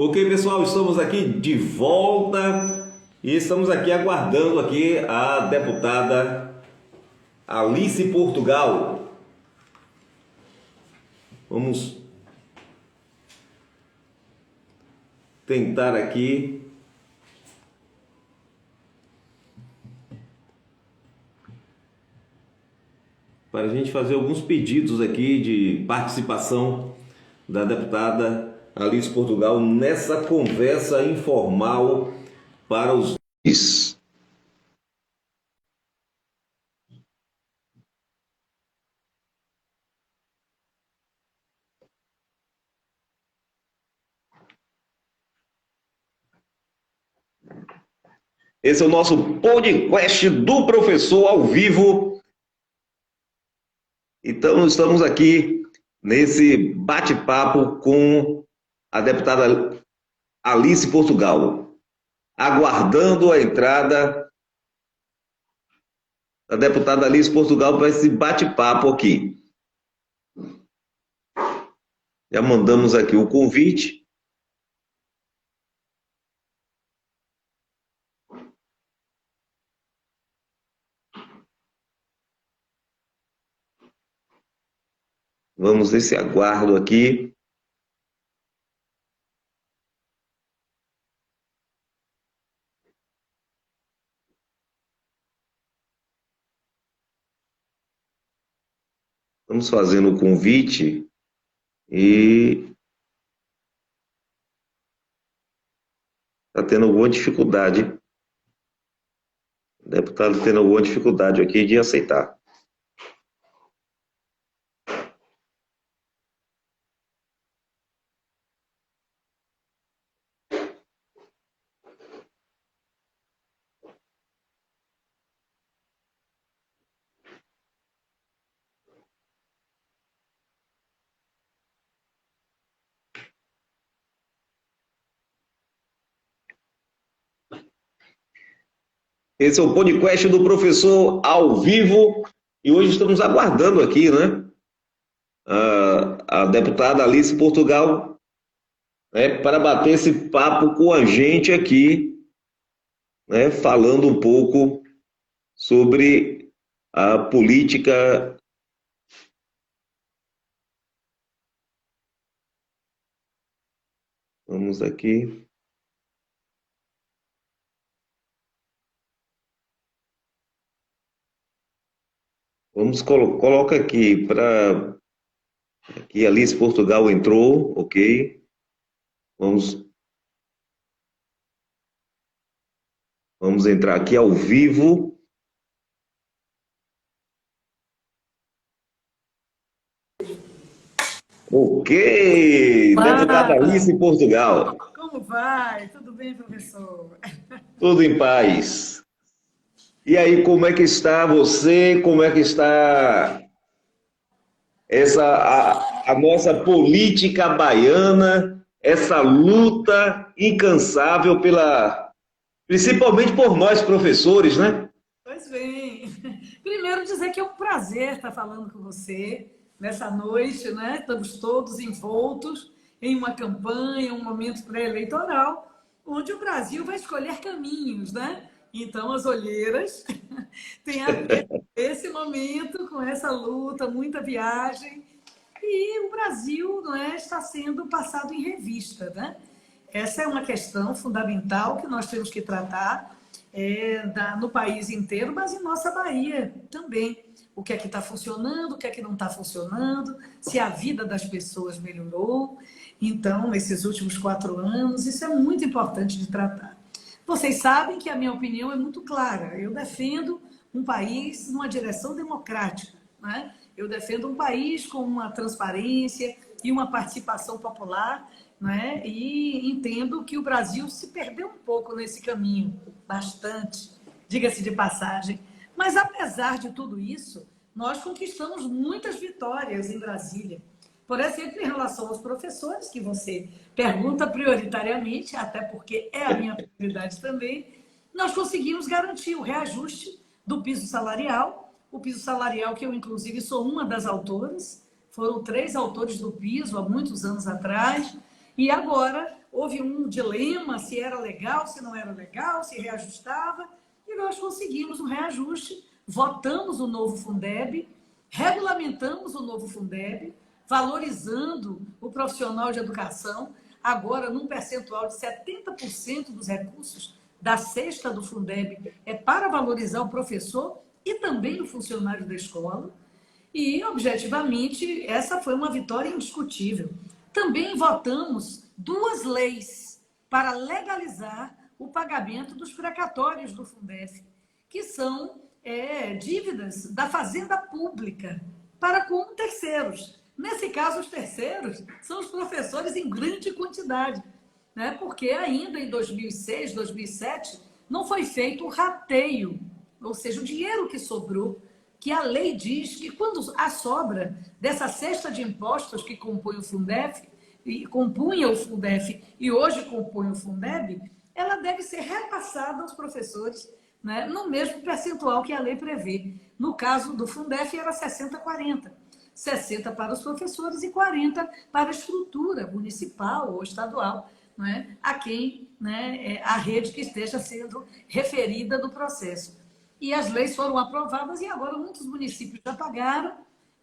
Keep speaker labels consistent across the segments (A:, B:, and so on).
A: Ok, pessoal, estamos aqui de volta e estamos aqui aguardando aqui a deputada Alice Portugal. Vamos tentar aqui para a gente fazer alguns pedidos aqui de participação da deputada Alice Portugal nessa conversa informal para os... Esse é o nosso podcast do professor ao vivo. Então, estamos aqui nesse bate-papo com a deputada Alice Portugal, aguardando a entrada da deputada Alice Portugal para esse bate-papo aqui. Já mandamos aqui o convite. Vamos nesse aguardo aqui. Estamos fazendo o convite e está tendo alguma dificuldade. O deputado está tendo alguma dificuldade aqui de aceitar. Esse é o podcast do professor ao vivo e hoje estamos aguardando aqui, né? A deputada Alice Portugal, né, para bater esse papo com a gente aqui, né, falando um pouco sobre a política. Vamos aqui. Vamos coloca aqui para aqui Alice Portugal entrou, ok? Vamos entrar aqui ao vivo. Ok, deputada Alice Portugal.
B: Como vai? Tudo bem, professor?
A: Tudo em paz. E aí, como é que está você? Como é que está a nossa política baiana, essa luta incansável principalmente por nós professores, né?
B: Pois bem. Primeiro dizer que é um prazer estar falando com você nessa noite, né? Estamos todos envoltos em uma campanha, um momento pré-eleitoral, onde o Brasil vai escolher caminhos, né? Então, as olheiras têm a ver com esse momento, com essa luta, muita viagem. E o Brasil, não é, está sendo passado em revista, né? Essa é uma questão fundamental que nós temos que tratar no país inteiro, mas em nossa Bahia também. O que é que está funcionando, o que é que não está funcionando, se a vida das pessoas melhorou. Então, nesses últimos 4 anos, isso é muito importante de tratar. Vocês sabem que a minha opinião é muito clara. Eu defendo um país numa direção democrática, né? Eu defendo um país com uma transparência e uma participação popular, né? E entendo que o Brasil se perdeu um pouco nesse caminho, bastante, diga-se de passagem. Mas, apesar de tudo isso, nós conquistamos muitas vitórias em Brasília. Por exemplo, em relação aos professores, que você pergunta prioritariamente, até porque é a minha prioridade também, nós conseguimos garantir o reajuste do piso salarial, o piso salarial que eu, inclusive, sou uma das autoras, foram 3 autores do piso há muitos anos atrás, E agora houve um dilema se era legal, se não era legal, se reajustava, e nós conseguimos um reajuste, votamos o novo Fundeb, regulamentamos o novo Fundeb, valorizando o profissional de educação, agora num percentual de 70% dos recursos da cesta do Fundeb é para valorizar o professor e também o funcionário da escola. E, objetivamente, essa foi uma vitória indiscutível. Também votamos 2 leis para legalizar o pagamento dos precatórios do Fundef, que são dívidas da fazenda pública para com terceiros. Nesse caso, os terceiros são os professores em grande quantidade, né? Porque ainda em 2006, 2007, não foi feito o rateio, ou seja, o dinheiro que sobrou, que a lei diz que quando a sobra dessa cesta de impostos que compõe o Fundef, e compunha o Fundef e hoje compõe o Fundeb, ela deve ser repassada aos professores, né, no mesmo percentual que a lei prevê. No caso do Fundef era 60-40. 60 para os professores e 40 para a estrutura municipal ou estadual, né, a quem, né, a rede que esteja sendo referida do processo. E as leis foram aprovadas e agora muitos municípios já pagaram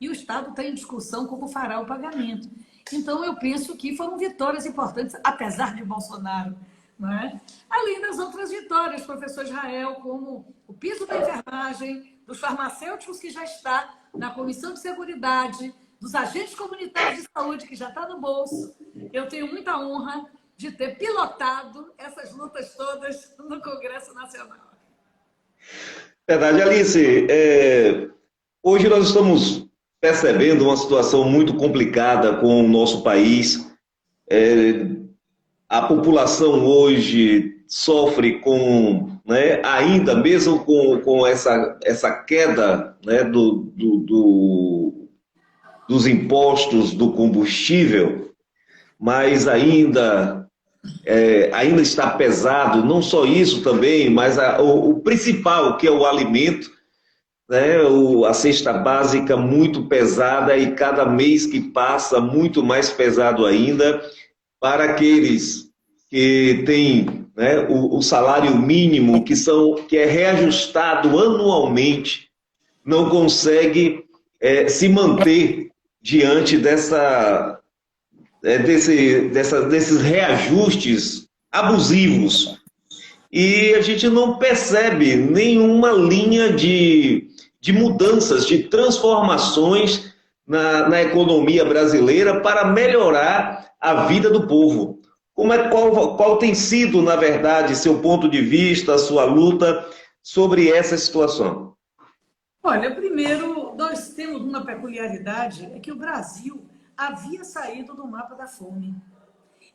B: e o Estado está em discussão como fará o pagamento. Então, eu penso que foram vitórias importantes, apesar de Bolsonaro, não é? Além das outras vitórias, professor Israel, como o piso da enfermagem, dos farmacêuticos que já está na Comissão de Seguridade, dos agentes comunitários de saúde que já está no bolso. Eu tenho muita honra de ter pilotado essas lutas todas no Congresso Nacional.
A: Verdade, Alice. Hoje nós estamos percebendo uma situação muito complicada com o nosso país. A população hoje sofre com, né, ainda mesmo com essa queda, né, dos impostos do combustível, mas ainda está pesado, não só isso também, mas o principal, que é o alimento, né, a cesta básica muito pesada e cada mês que passa muito mais pesado ainda para aqueles que têm, né, o salário mínimo, que é reajustado anualmente, não consegue se manter diante desses reajustes abusivos. E a gente não percebe nenhuma linha de mudanças, de transformações na economia brasileira para melhorar a vida do povo. Qual tem sido, na verdade, seu ponto de vista, a sua luta sobre essa situação?
B: Olha, primeiro, nós temos uma peculiaridade, é que o Brasil havia saído do mapa da fome.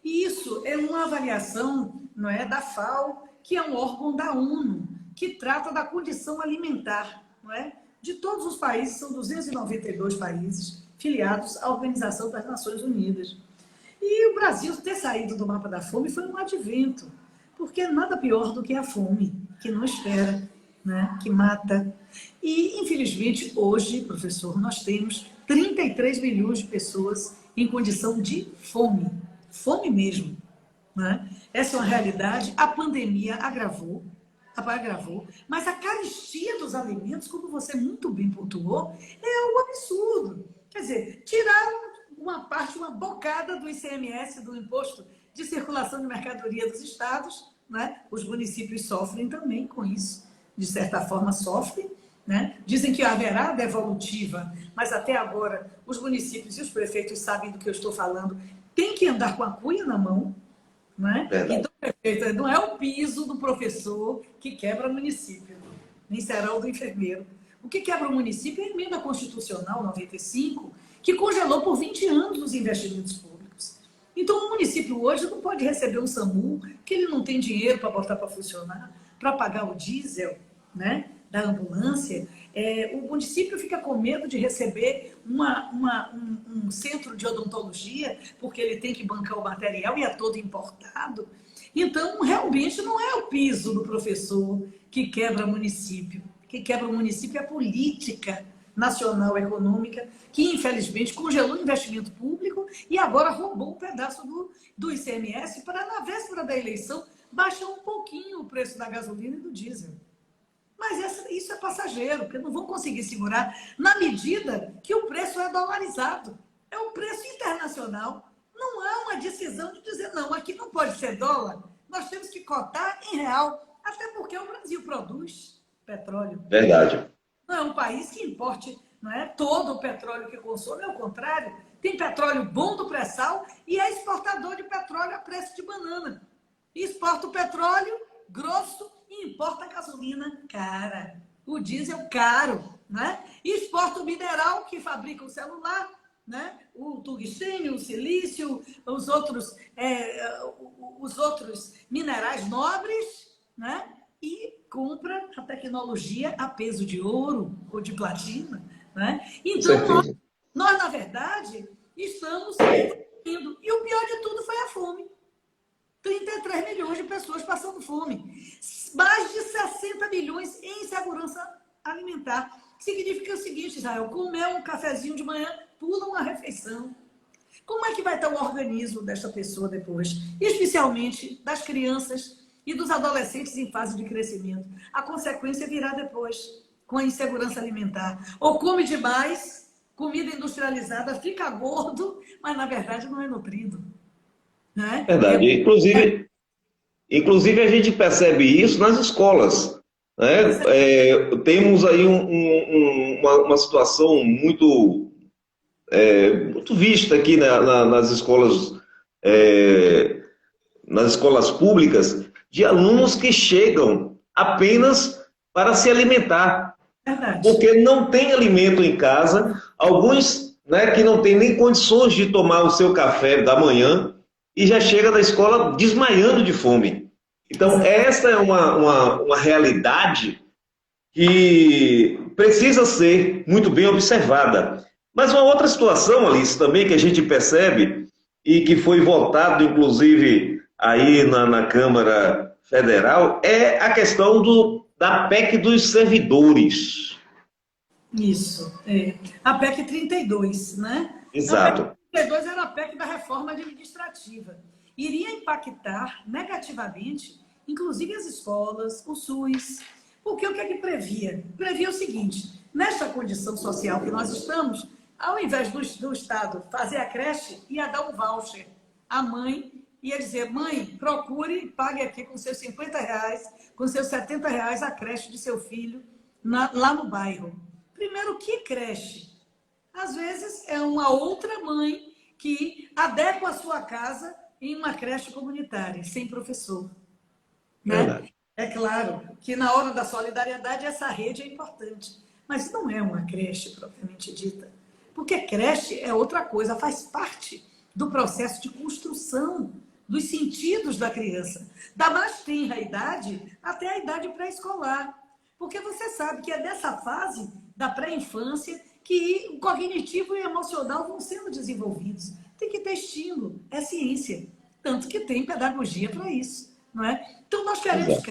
B: E isso é uma avaliação, não é, da FAO, que é um órgão da ONU, que trata da condição alimentar, não é, de todos os países, são 292 países filiados à Organização das Nações Unidas. E o Brasil ter saído do mapa da fome foi um advento, porque é nada pior do que a fome, que não espera, né, que mata. E, infelizmente, hoje, professor, nós temos 33 milhões de pessoas em condição de fome, fome mesmo, né? Essa é uma realidade, a pandemia agravou, mas a carestia dos alimentos, como você muito bem pontuou, é um absurdo. Quer dizer, tiraram uma parte, uma bocada do ICMS, do Imposto de Circulação de Mercadoria dos Estados, né? Os municípios sofrem também com isso, de certa forma sofrem, né? Dizem que haverá devolutiva, mas até agora os municípios e os prefeitos sabem do que eu estou falando, tem que andar com a cuia na mão, não é? Então, prefeito, não é o piso do professor que quebra o município, nem será o do enfermeiro. O que quebra o município é a emenda constitucional 95, que congelou por 20 anos os investimentos públicos. Então, o município hoje não pode receber um SAMU, que ele não tem dinheiro para botar para funcionar, para pagar o diesel, né, da ambulância. O município fica com medo de receber um centro de odontologia, porque ele tem que bancar o material e é todo importado. Então, realmente, não é o piso do professor que quebra o município. O que quebra o município é a política Nacional Econômica, que infelizmente congelou o investimento público e agora roubou um pedaço do ICMS para, na véspera da eleição, baixar um pouquinho o preço da gasolina e do diesel. Mas isso é passageiro, porque não vão conseguir segurar na medida que o preço é dolarizado. É um preço internacional. Não há uma decisão de dizer, não, aqui não pode ser dólar, nós temos que cotar em real, até porque o Brasil produz petróleo.
A: Verdade.
B: Não é um país que importe, não é, todo o petróleo que consome, ao contrário, tem petróleo bom do pré-sal e é exportador de petróleo a preço de banana. Exporta o petróleo grosso e importa a gasolina cara, o diesel caro, né? E exporta o mineral que fabrica o celular, né? O tungstênio, o silício, os outros minerais nobres, né? E compra a tecnologia a peso de ouro ou de platina, né? Então, nós, na verdade, estamos indo. E o pior de tudo foi a fome. 33 milhões de pessoas passando fome. Mais de 60 milhões em insegurança alimentar. Significa o seguinte, Israel, comer um cafezinho de manhã, pula uma refeição. Como é que vai estar o organismo desta pessoa depois? Especialmente das crianças e dos adolescentes em fase de crescimento. A consequência virá depois, com a insegurança alimentar. Ou come demais, comida industrializada, fica gordo, mas na verdade não é nutrido. Né?
A: Verdade. Inclusive a gente percebe isso nas escolas. Né? Temos aí uma situação muito vista aqui nas escolas públicas, de alunos que chegam apenas para se alimentar.
B: Verdade.
A: Porque não tem alimento em casa, alguns, né, que não têm nem condições de tomar o seu café da manhã e já chega da escola desmaiando de fome. Então, essa é uma realidade que precisa ser muito bem observada. Mas uma outra situação, Alice, também que a gente percebe e que foi votado, inclusive, aí na Câmara Federal, é a questão da PEC dos servidores.
B: Isso. A PEC 32, né?
A: Exato.
B: A PEC 32 era a PEC da reforma administrativa. Iria impactar negativamente, inclusive as escolas, o SUS. Porque o que é que previa? Previa o seguinte, nesta condição social que nós estamos, ao invés do Estado fazer a creche, ia dar um voucher. A mãe ia dizer, mãe, procure e pague aqui com seus R$50, com seus R$70 a creche de seu filho lá no bairro. Primeiro, que creche? Às vezes é uma outra mãe que adequa a sua casa em uma creche comunitária, sem professor. Né? É claro que na hora da solidariedade essa rede é importante, mas não é uma creche propriamente dita. Porque creche é outra coisa, faz parte do processo de construção dos sentidos da criança, da mais tenra idade até a idade pré-escolar. Porque você sabe que é dessa fase da pré-infância que o cognitivo e o emocional vão sendo desenvolvidos. Tem que ter estímulo, é ciência. Tanto que tem pedagogia para isso. Não é? Então, nós queremos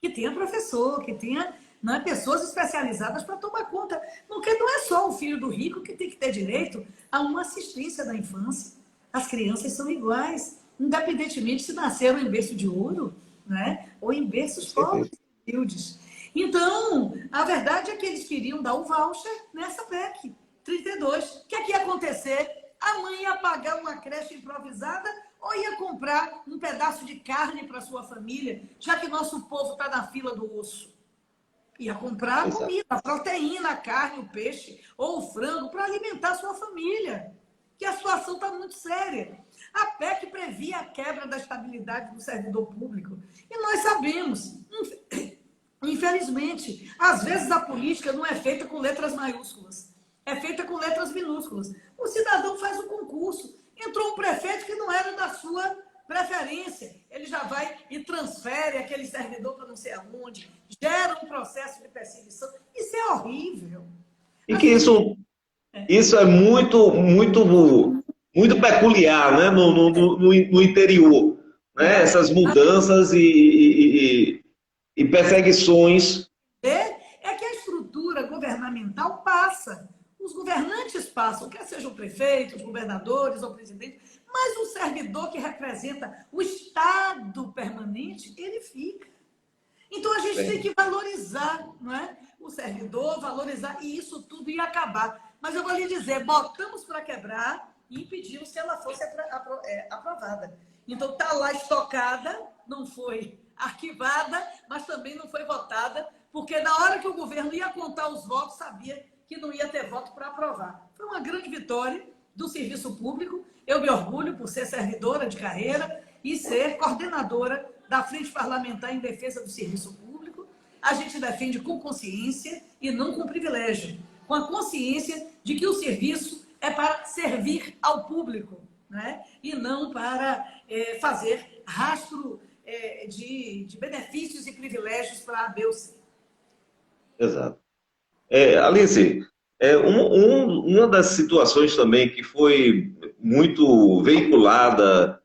B: que tenha professor, que tenha pessoas especializadas para tomar conta. Porque não é só o filho do rico que tem que ter direito a uma assistência da infância. As crianças são iguais, independentemente se nasceram em berço de ouro, né? Ou em berços pobres e humildes. Então, a verdade é que eles queriam dar um voucher nessa PEC 32. O que é que ia acontecer? A mãe ia pagar uma creche improvisada ou ia comprar um pedaço de carne para sua família, já que nosso povo está na fila do osso. Ia comprar comida, a proteína, a carne, o peixe ou o frango para alimentar a sua família. Que a situação está muito séria. A PEC previa a quebra da estabilidade do servidor público. E nós sabemos, infelizmente, às vezes a política não é feita com letras maiúsculas, é feita com letras minúsculas. O cidadão faz um concurso, entrou um prefeito que não era da sua preferência, ele já vai e transfere aquele servidor para não sei aonde, gera um processo de perseguição. Isso é horrível.
A: E que isso é muito peculiar, né? no interior. Né? Essas mudanças e perseguições.
B: É que a estrutura governamental governamental passa. Os governantes passam, quer sejam prefeitos, governadores ou presidentes, mas o servidor que representa o Estado permanente, ele fica. Então, a gente tem que valorizar, não é? O servidor, valorizar, e isso tudo ia acabar. Mas eu vou lhe dizer, botamos para quebrar e impedimos que ela fosse aprovada. Então, está lá estocada, não foi arquivada, mas também não foi votada, porque na hora que o governo ia contar os votos, sabia que não ia ter voto para aprovar. Foi uma grande vitória do serviço público. Eu me orgulho por ser servidora de carreira e ser coordenadora da Frente Parlamentar em Defesa do Serviço Público. A gente defende com consciência e não com privilégio, com a consciência de que o serviço é para servir ao público, né? E não para fazer rastro de benefícios e privilégios para A, B ou C.
A: Exato. Alice, uma das situações também que foi muito veiculada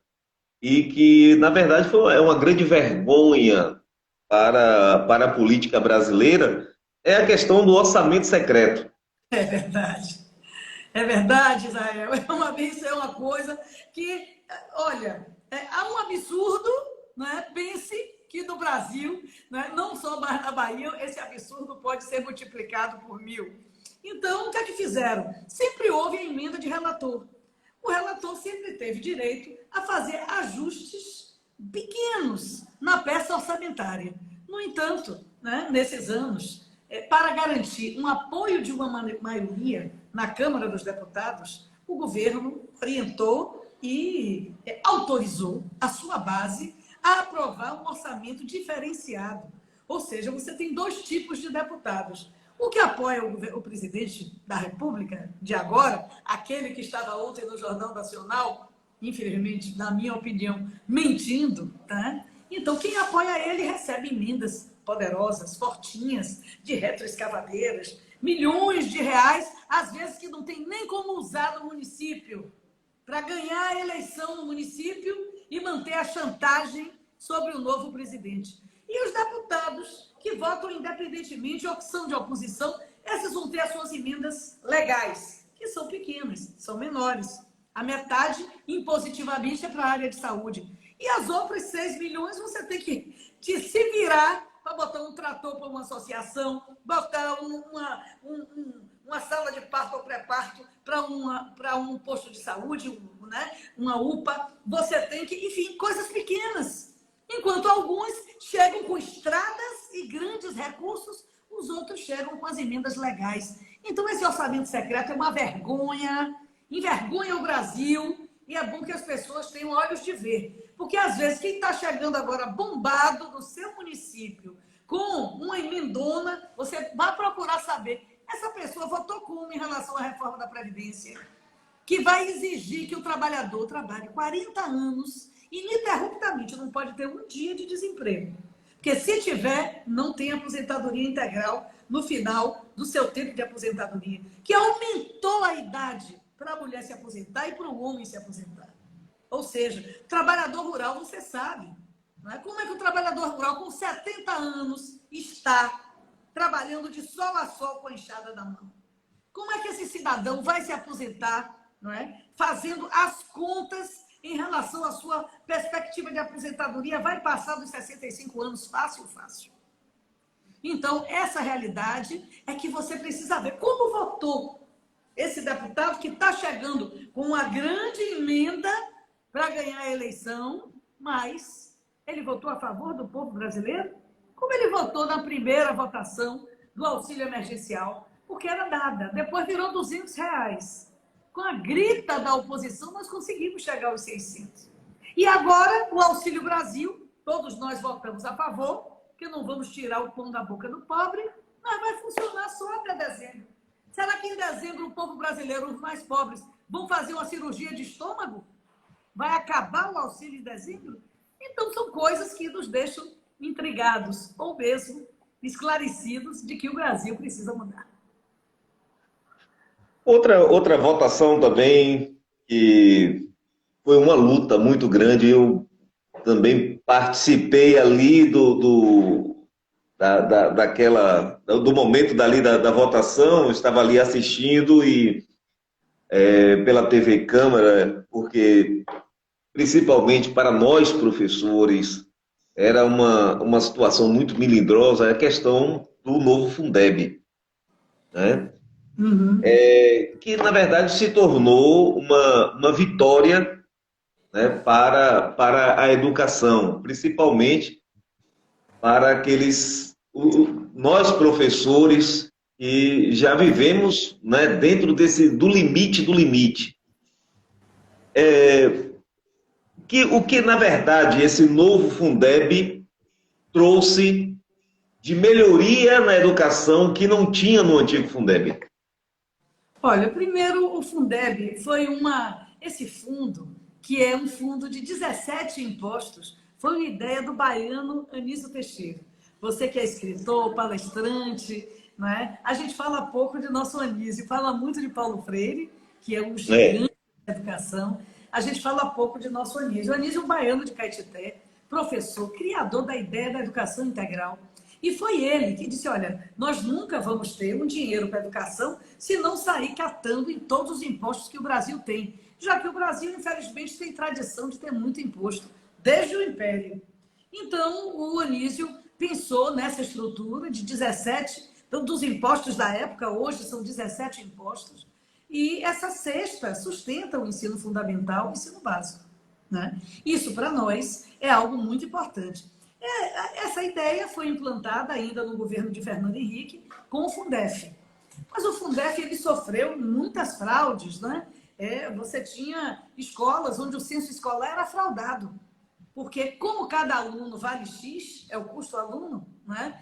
A: e que, na verdade, é uma grande vergonha para a política brasileira é a questão do orçamento secreto.
B: É verdade. É verdade, Israel. Isso é uma coisa que, olha, há um absurdo, né? Pense que no Brasil, né, não só na Bahia, esse absurdo pode ser multiplicado por 1000. Então, o que é que fizeram? Sempre houve a emenda de relator. O relator sempre teve direito a fazer ajustes pequenos na peça orçamentária. No entanto, né, nesses anos, para garantir um apoio de uma maioria na Câmara dos Deputados, o governo orientou e autorizou a sua base a aprovar um orçamento diferenciado. Ou seja, você tem 2 tipos de deputados. O que apoia o presidente da República de agora, aquele que estava ontem no Jornal Nacional, infelizmente, na minha opinião, mentindo, tá? Então, quem apoia ele recebe emendas poderosas, fortinhas, de retroescavadeiras, milhões de reais, às vezes que não tem nem como usar no município, para ganhar a eleição no município e manter a chantagem sobre o novo presidente. E os deputados que votam independentemente ou que são de oposição, esses vão ter as suas emendas legais, que são pequenas, são menores. A metade, impositivamente, é para a área de saúde. E as outras 6 milhões você tem que se virar para botar um trator para uma associação, botar uma sala de parto ou pré-parto para um posto de saúde, né? Uma UPA. Você tem que, enfim, coisas pequenas. Enquanto alguns chegam com estradas e grandes recursos, os outros chegam com as emendas legais. Então, esse orçamento secreto é uma vergonha, envergonha o Brasil, e é bom que as pessoas tenham olhos de ver. Porque, às vezes, quem está chegando agora bombado no seu município com uma emendona, você vai procurar saber, essa pessoa votou como em relação à reforma da Previdência, que vai exigir que o trabalhador trabalhe 40 anos ininterruptamente, não pode ter um dia de desemprego. Porque se tiver, não tem aposentadoria integral no final do seu tempo de aposentadoria, que aumentou a idade para a mulher se aposentar e para o homem se aposentar. Ou seja, trabalhador rural, você sabe, não é? Como é que o trabalhador rural com 70 anos está trabalhando de sol a sol com a enxada na mão? Como é que esse cidadão vai se aposentar, não é? Fazendo as contas em relação à sua perspectiva de aposentadoria, vai passar dos 65 anos fácil, fácil. Então, essa realidade é que você precisa ver como votou esse deputado que está chegando com uma grande emenda para ganhar a eleição, mas ele votou a favor do povo brasileiro? Como ele votou na primeira votação do auxílio emergencial? Porque era nada, depois virou R$200. Com a grita da oposição, nós conseguimos chegar aos 600. E agora, o Auxílio Brasil, todos nós votamos a favor, que não vamos tirar o pão da boca do pobre, mas vai funcionar só até dezembro. Será que em dezembro o povo brasileiro, os mais pobres, vão fazer uma cirurgia de estômago? Vai acabar o auxílio em dezembro? Então, são coisas que nos deixam intrigados, ou mesmo esclarecidos de que o Brasil precisa mudar.
A: Outra votação também que foi uma luta muito grande, eu também participei ali do momento dali da votação, estava ali assistindo e pela TV Câmara, porque principalmente para nós professores era uma situação muito melindrosa a questão do novo Fundeb, né?
B: Uhum.
A: Que na verdade se tornou uma vitória, né, para a educação, principalmente para nós professores que já vivemos, né, dentro do limite do limite. O que, na verdade, esse novo Fundeb trouxe de melhoria na educação que não tinha no antigo Fundeb?
B: Olha, primeiro o Fundeb foi esse fundo, que é um fundo de 17 impostos, foi uma ideia do baiano Anísio Teixeira. Você que é escritor, palestrante, não é? A gente fala pouco de nosso Anísio, fala muito de Paulo Freire, que é um
A: É,
B: gigante da educação. A gente fala pouco de nosso Anísio. O Anísio é um baiano de Caetité, professor, criador da ideia da educação integral. E foi ele que disse, olha, nós nunca vamos ter um dinheiro para a educação se não sair catando em todos os impostos que o Brasil tem. Já que o Brasil, infelizmente, tem tradição de ter muito imposto, desde o Império. Então, o Anísio pensou nessa estrutura de 17, então, dos impostos da época, hoje são 17 impostos, e essa cesta sustenta o ensino fundamental e o ensino básico. Né? Isso, para nós, é algo muito importante. Essa ideia foi implantada ainda no governo de Fernando Henrique com o Fundef. Mas o Fundef ele sofreu muitas fraudes, né? Você tinha escolas onde o censo escolar era fraudado, porque como cada aluno vale X, é o custo aluno, né?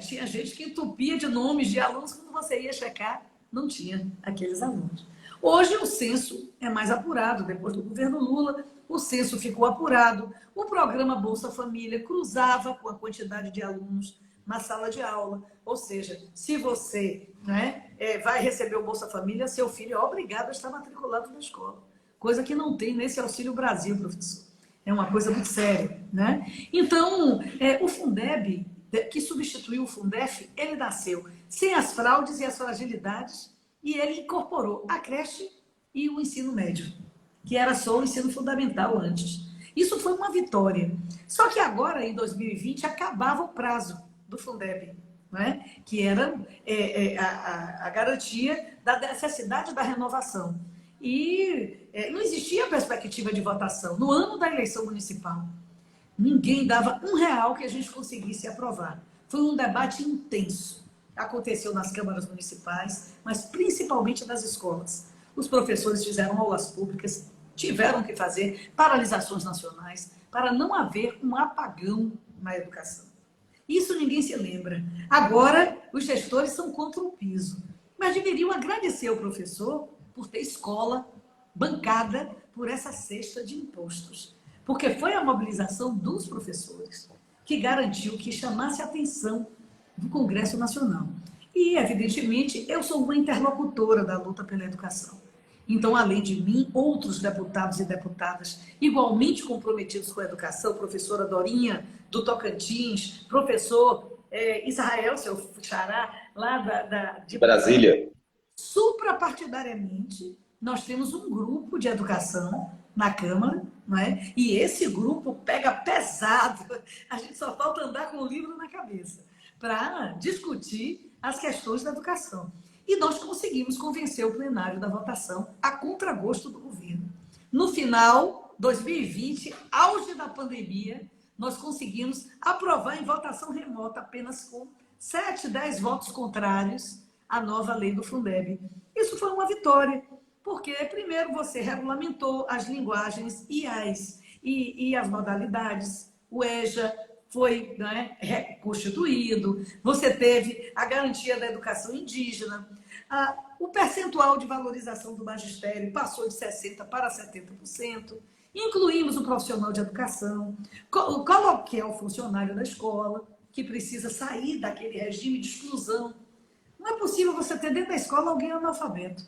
B: Tinha gente que entupia de nomes de alunos, quando você ia checar, não tinha aqueles alunos. Hoje o censo é mais apurado, depois do governo Lula, o censo ficou apurado, o programa Bolsa Família cruzava com a quantidade de alunos na sala de aula, ou seja, se você, né, vai receber o Bolsa Família, seu filho é obrigado a estar matriculado na escola, coisa que não tem nesse Auxílio Brasil, professor. É uma coisa muito séria, né? Então, o Fundeb, que substituiu o Fundef, ele nasceu sem as fraudes e as fragilidades e ele incorporou a creche e o ensino médio, que era só o ensino fundamental antes. Isso foi uma vitória. Só que agora, em 2020, acabava o prazo do Fundeb, né? Que era a garantia da necessidade da renovação. E não existia perspectiva de votação. No ano da eleição municipal, ninguém dava R$ 1 que a gente conseguisse aprovar. Foi um debate intenso. Aconteceu nas câmaras municipais, mas principalmente nas escolas. Os professores fizeram aulas públicas, tiveram que fazer paralisações nacionais para não haver um apagão na educação. Isso ninguém se lembra. Agora, os gestores são contra o piso. Mas deveriam agradecer ao professor por ter escola bancada por essa cesta de impostos. Porque foi a mobilização dos professores que garantiu que chamasse a atenção do Congresso Nacional. E, evidentemente, eu sou uma interlocutora da luta pela educação. Então, além de mim, outros deputados e deputadas igualmente comprometidos com a educação, professora Dorinha, do Tocantins, professor Israel, seu xará, lá de
A: Brasília.
B: suprapartidariamente, nós temos um grupo de educação na Câmara, não é? E esse grupo pega pesado, a gente só falta andar com o livro na cabeça, para discutir as questões da educação. E nós conseguimos convencer o plenário da votação a contragosto do governo. No final, 2020, auge da pandemia, nós conseguimos aprovar em votação remota, apenas com 7, 10 votos contrários, a nova lei do Fundeb. Isso foi uma vitória, porque, primeiro, você regulamentou as linguagens e as modalidades, o EJA foi, né, reconstituído, você teve a garantia da educação indígena, o percentual de valorização do magistério passou de 60% para 70%, incluímos o profissional de educação, coloquei o funcionário da escola, que precisa sair daquele regime de exclusão. Não é possível você ter dentro da escola alguém analfabeto.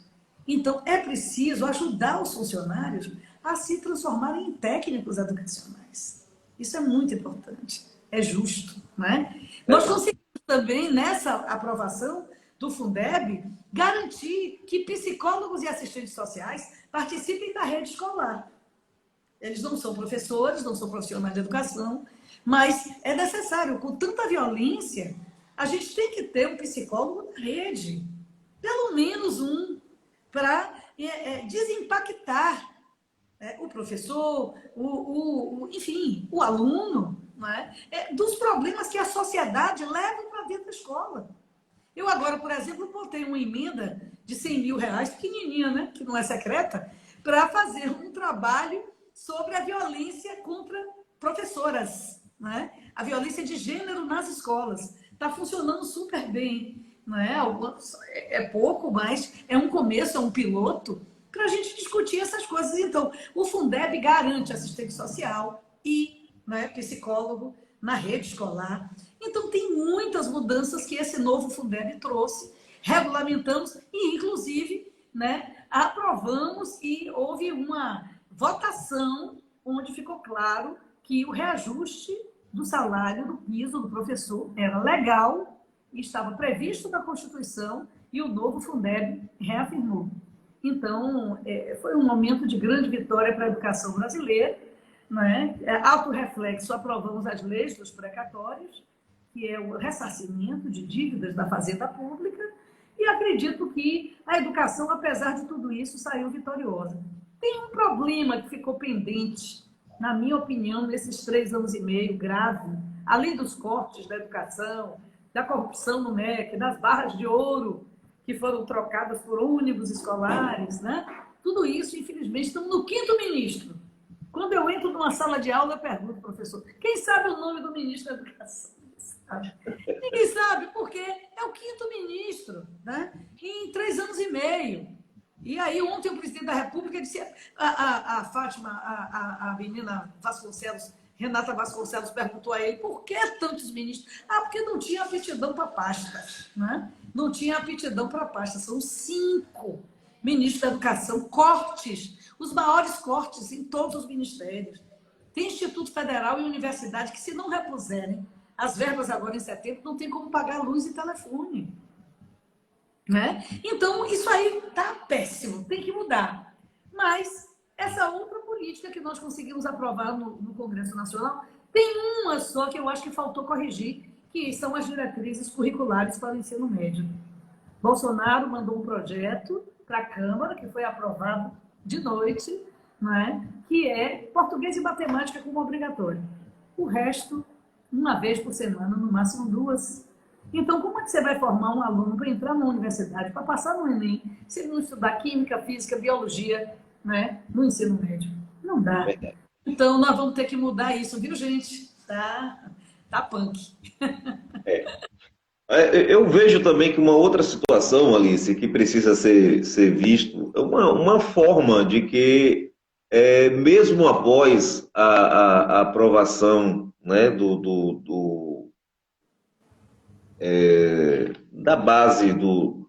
B: Então, é preciso ajudar os funcionários a se transformarem em técnicos educacionais. Isso é muito importante. é justo, né? Nós conseguimos também, nessa aprovação do Fundeb, garantir que psicólogos e assistentes sociais participem da rede escolar. Eles não são professores, não são profissionais de educação, mas é necessário, com tanta violência, a gente tem que ter um psicólogo na rede, pelo menos um, para desimpactar o professor, enfim, o aluno, né, dos problemas que a sociedade leva para dentro da escola. Eu agora, por exemplo, botei uma emenda de 100 mil reais, pequenininha, né, que não é secreta, para fazer um trabalho sobre a violência contra professoras, né? A violência de gênero nas escolas. Está funcionando super bem. Não é? É pouco, mas é um começo, é um piloto para a gente discutir essas coisas. Então, o Fundeb garante assistente social e, né, psicólogo na rede escolar. Então, tem muitas mudanças que esse novo Fundeb trouxe, regulamentamos e, inclusive, né, aprovamos e houve uma votação onde ficou claro que o reajuste do salário do piso do professor era legal, estava previsto na Constituição e o novo Fundeb reafirmou. Então, foi um momento de grande vitória para a educação brasileira, né? Autorreflexo, aprovamos as leis dos precatórios, que é o ressarcimento de dívidas da Fazenda Pública, e acredito que a educação, apesar de tudo isso, saiu vitoriosa. Tem um problema que ficou pendente, na minha opinião, nesses 3 anos e meio, grave, além dos cortes da educação, da corrupção no MEC, das barras de ouro que foram trocadas por ônibus escolares, né? Tudo isso, infelizmente, estamos no 5º ministro. Quando eu entro numa sala de aula, eu pergunto, professor, quem sabe o nome do ministro da Educação? Ninguém sabe, porque é o 5º ministro, né? Em 3 anos e meio. E aí, ontem, o presidente da República disse, a Fátima, a menina Vasconcelos, Renata Vasconcelos, perguntou a ele por que tantos ministros? Porque não tinha aptidão para pasta, né? Não tinha aptidão para pasta. São 5 ministros da Educação, cortes, os maiores cortes em todos os ministérios. Tem Instituto Federal e Universidade que, se não repuserem as verbas agora em setembro, não tem como pagar luz e telefone. Né? Então, isso aí está péssimo, tem que mudar. Mas essa outra política que nós conseguimos aprovar no Congresso Nacional, tem uma só que eu acho que faltou corrigir, que são as diretrizes curriculares para o ensino médio. Bolsonaro mandou um projeto para a Câmara, que foi aprovado de noite, né? Que é português e matemática como obrigatório. O resto, uma vez por semana, no máximo 2. Então, como é que você vai formar um aluno para entrar na universidade, para passar no Enem, se ele não estudar química, física, biologia, né, no ensino médio? Não dá. Então, nós vamos ter que mudar isso, viu, gente? Tá punk.
A: Eu vejo também que uma outra situação, Alice, que precisa ser visto, é uma forma de que, mesmo após a aprovação, né, da base do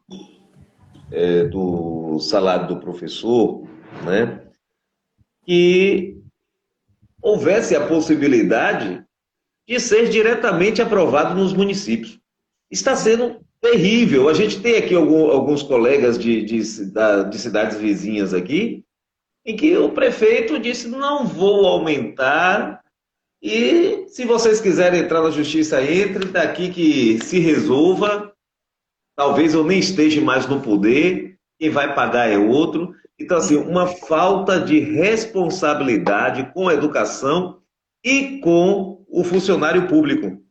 A: salário do professor, né, que houvesse a possibilidade de ser diretamente aprovado nos municípios. Está sendo terrível. A gente tem aqui alguns colegas de cidades vizinhas aqui, em que o prefeito disse, não vou aumentar, e se vocês quiserem entrar na justiça, entre, daqui que se resolva, talvez eu nem esteja mais no poder, quem vai pagar é outro. Então, assim, uma falta de responsabilidade com a educação e com o funcionário público.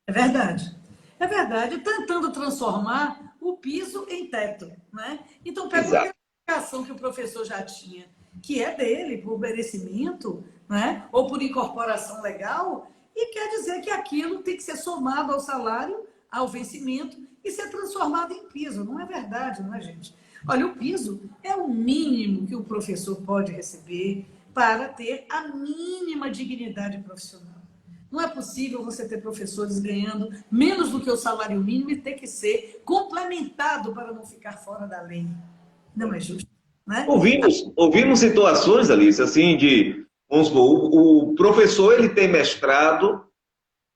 B: É verdade. É verdade. Tentando transformar o piso em teto, né? Então, pegou a educação que o professor já tinha, que é dele, por merecimento, né? Ou por incorporação legal, e quer dizer que aquilo tem que ser somado ao salário, ao vencimento, e ser transformado em piso. Não é verdade, não é, gente? Olha, o piso é o mínimo que o professor pode receber para ter a mínima dignidade profissional. Não é possível você ter professores ganhando menos do que o salário mínimo e ter que ser complementado para não ficar fora da lei. Não é justo, né?
A: Ouvimos situações, Alice, assim, vamos supor, o professor ele tem mestrado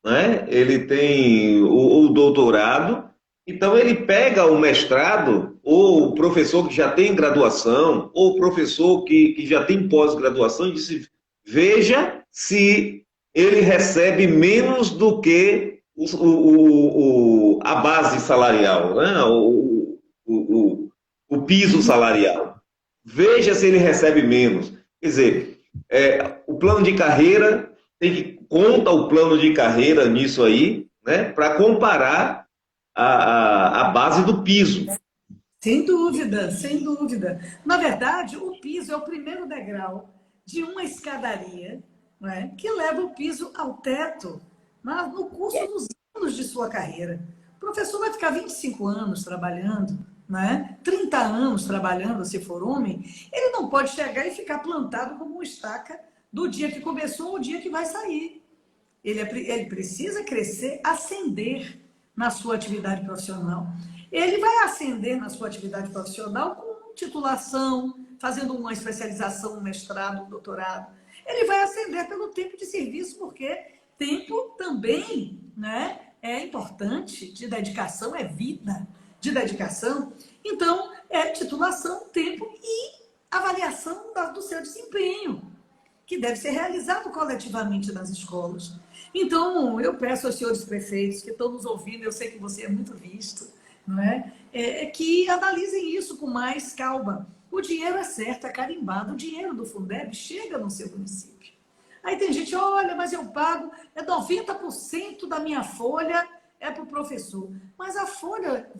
A: né? Ele tem o doutorado, então ele pega o mestrado, ou o professor que já tem graduação, ou o professor que já tem pós-graduação, e diz, veja se ele recebe menos do que a base salarial, né? O piso salarial. Veja se ele recebe menos. Quer dizer, o plano de carreira tem que conta o plano de carreira nisso aí, né, para comparar a base do piso.
B: Sem dúvida, sem dúvida. Na verdade, o piso é o primeiro degrau de uma escadaria, né, que leva o piso ao teto, no curso dos anos de sua carreira. O professor vai ficar 25 anos trabalhando, né, 30 anos trabalhando, se for homem, ele não pode chegar e ficar plantado como uma estaca do dia que começou ao dia que vai sair. Ele precisa crescer, ascender na sua atividade profissional. Ele vai ascender na sua atividade profissional com titulação, fazendo uma especialização, um mestrado, um doutorado. Ele vai ascender pelo tempo de serviço, porque tempo também, né, é importante, de dedicação, é vida de dedicação. Então, é titulação, tempo e avaliação do seu desempenho, que deve ser realizado coletivamente nas escolas. Então, eu peço aos senhores prefeitos que estão nos ouvindo, eu sei que você é muito visto, não é? Que analisem isso com mais calma. O dinheiro é certo, é carimbado, o dinheiro do Fundeb chega no seu município. Aí tem gente, olha, mas eu pago, 90% da minha folha é para o professor. Mas a folha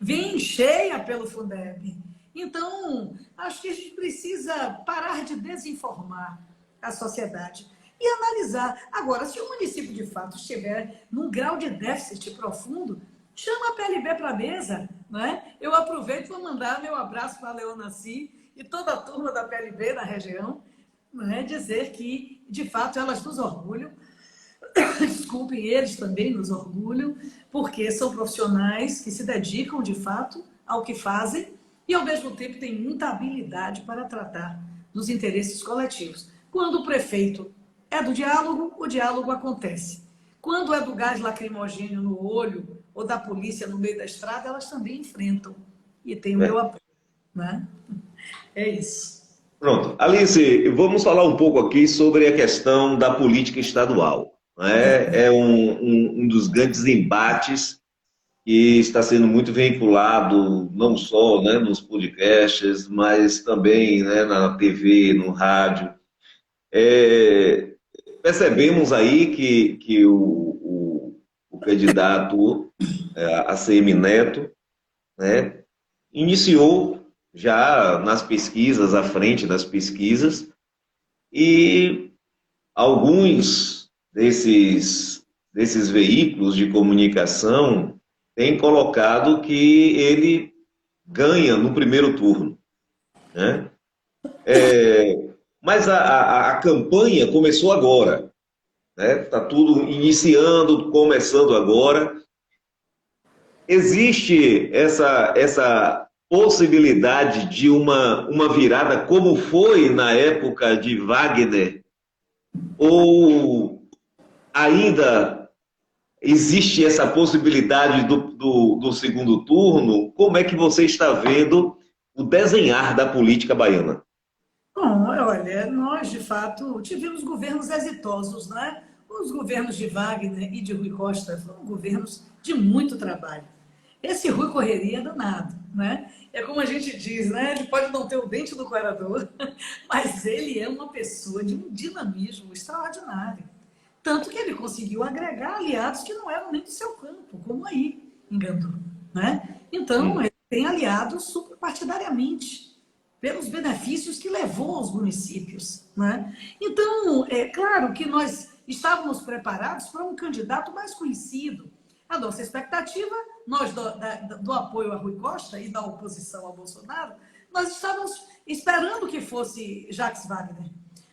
B: vem cheia pelo Fundeb. Então, acho que a gente precisa parar de desinformar a sociedade e analisar. Agora, se o município de fato estiver num grau de déficit profundo, chama a PLB para a mesa, né? Eu aproveito para mandar meu abraço para a Leonaci e toda a turma da PLB na região, né? Dizer que, de fato, elas nos orgulham. Desculpem, eles também nos orgulham, porque são profissionais que se dedicam, de fato, ao que fazem e, ao mesmo tempo, têm muita habilidade para tratar dos interesses coletivos. Quando o prefeito é do diálogo, o diálogo acontece. Quando é do gás lacrimogêneo no olho ou da polícia no meio da estrada, elas também enfrentam e têm o meu apoio, né? É isso.
A: Pronto. Alice, vamos falar um pouco aqui sobre a questão da política estadual. Né? É um dos grandes embates que está sendo muito vinculado, não só, né, nos podcasts, mas também, né, na TV, no rádio. Percebemos aí que o candidato ACM Neto, né, iniciou já nas pesquisas, à frente das pesquisas, e alguns desses veículos de comunicação têm colocado que ele ganha no primeiro turno, né? Mas a campanha começou agora, né? Está tudo iniciando, começando agora. Existe essa possibilidade de uma virada como foi na época de Wagner? Ou ainda existe essa possibilidade do segundo turno? Como é que você está vendo o desenhar da política baiana?
B: Bom, olha, nós, de fato, tivemos governos exitosos, né? Os governos de Wagner e de Rui Costa foram governos de muito trabalho. Esse Rui correria danado, né? É como a gente diz, né? Ele pode não ter o dente do corador, mas ele é uma pessoa de um dinamismo extraordinário. Tanto que ele conseguiu agregar aliados que não eram nem do seu campo, como aí, em Gandu, né? Então, ele tem aliados superpartidariamente, pelos benefícios que levou aos municípios, né? Então, é claro que nós estávamos preparados para um candidato mais conhecido. A nossa expectativa, nós do apoio a Rui Costa e da oposição ao Bolsonaro, nós estávamos esperando que fosse Jacques Wagner.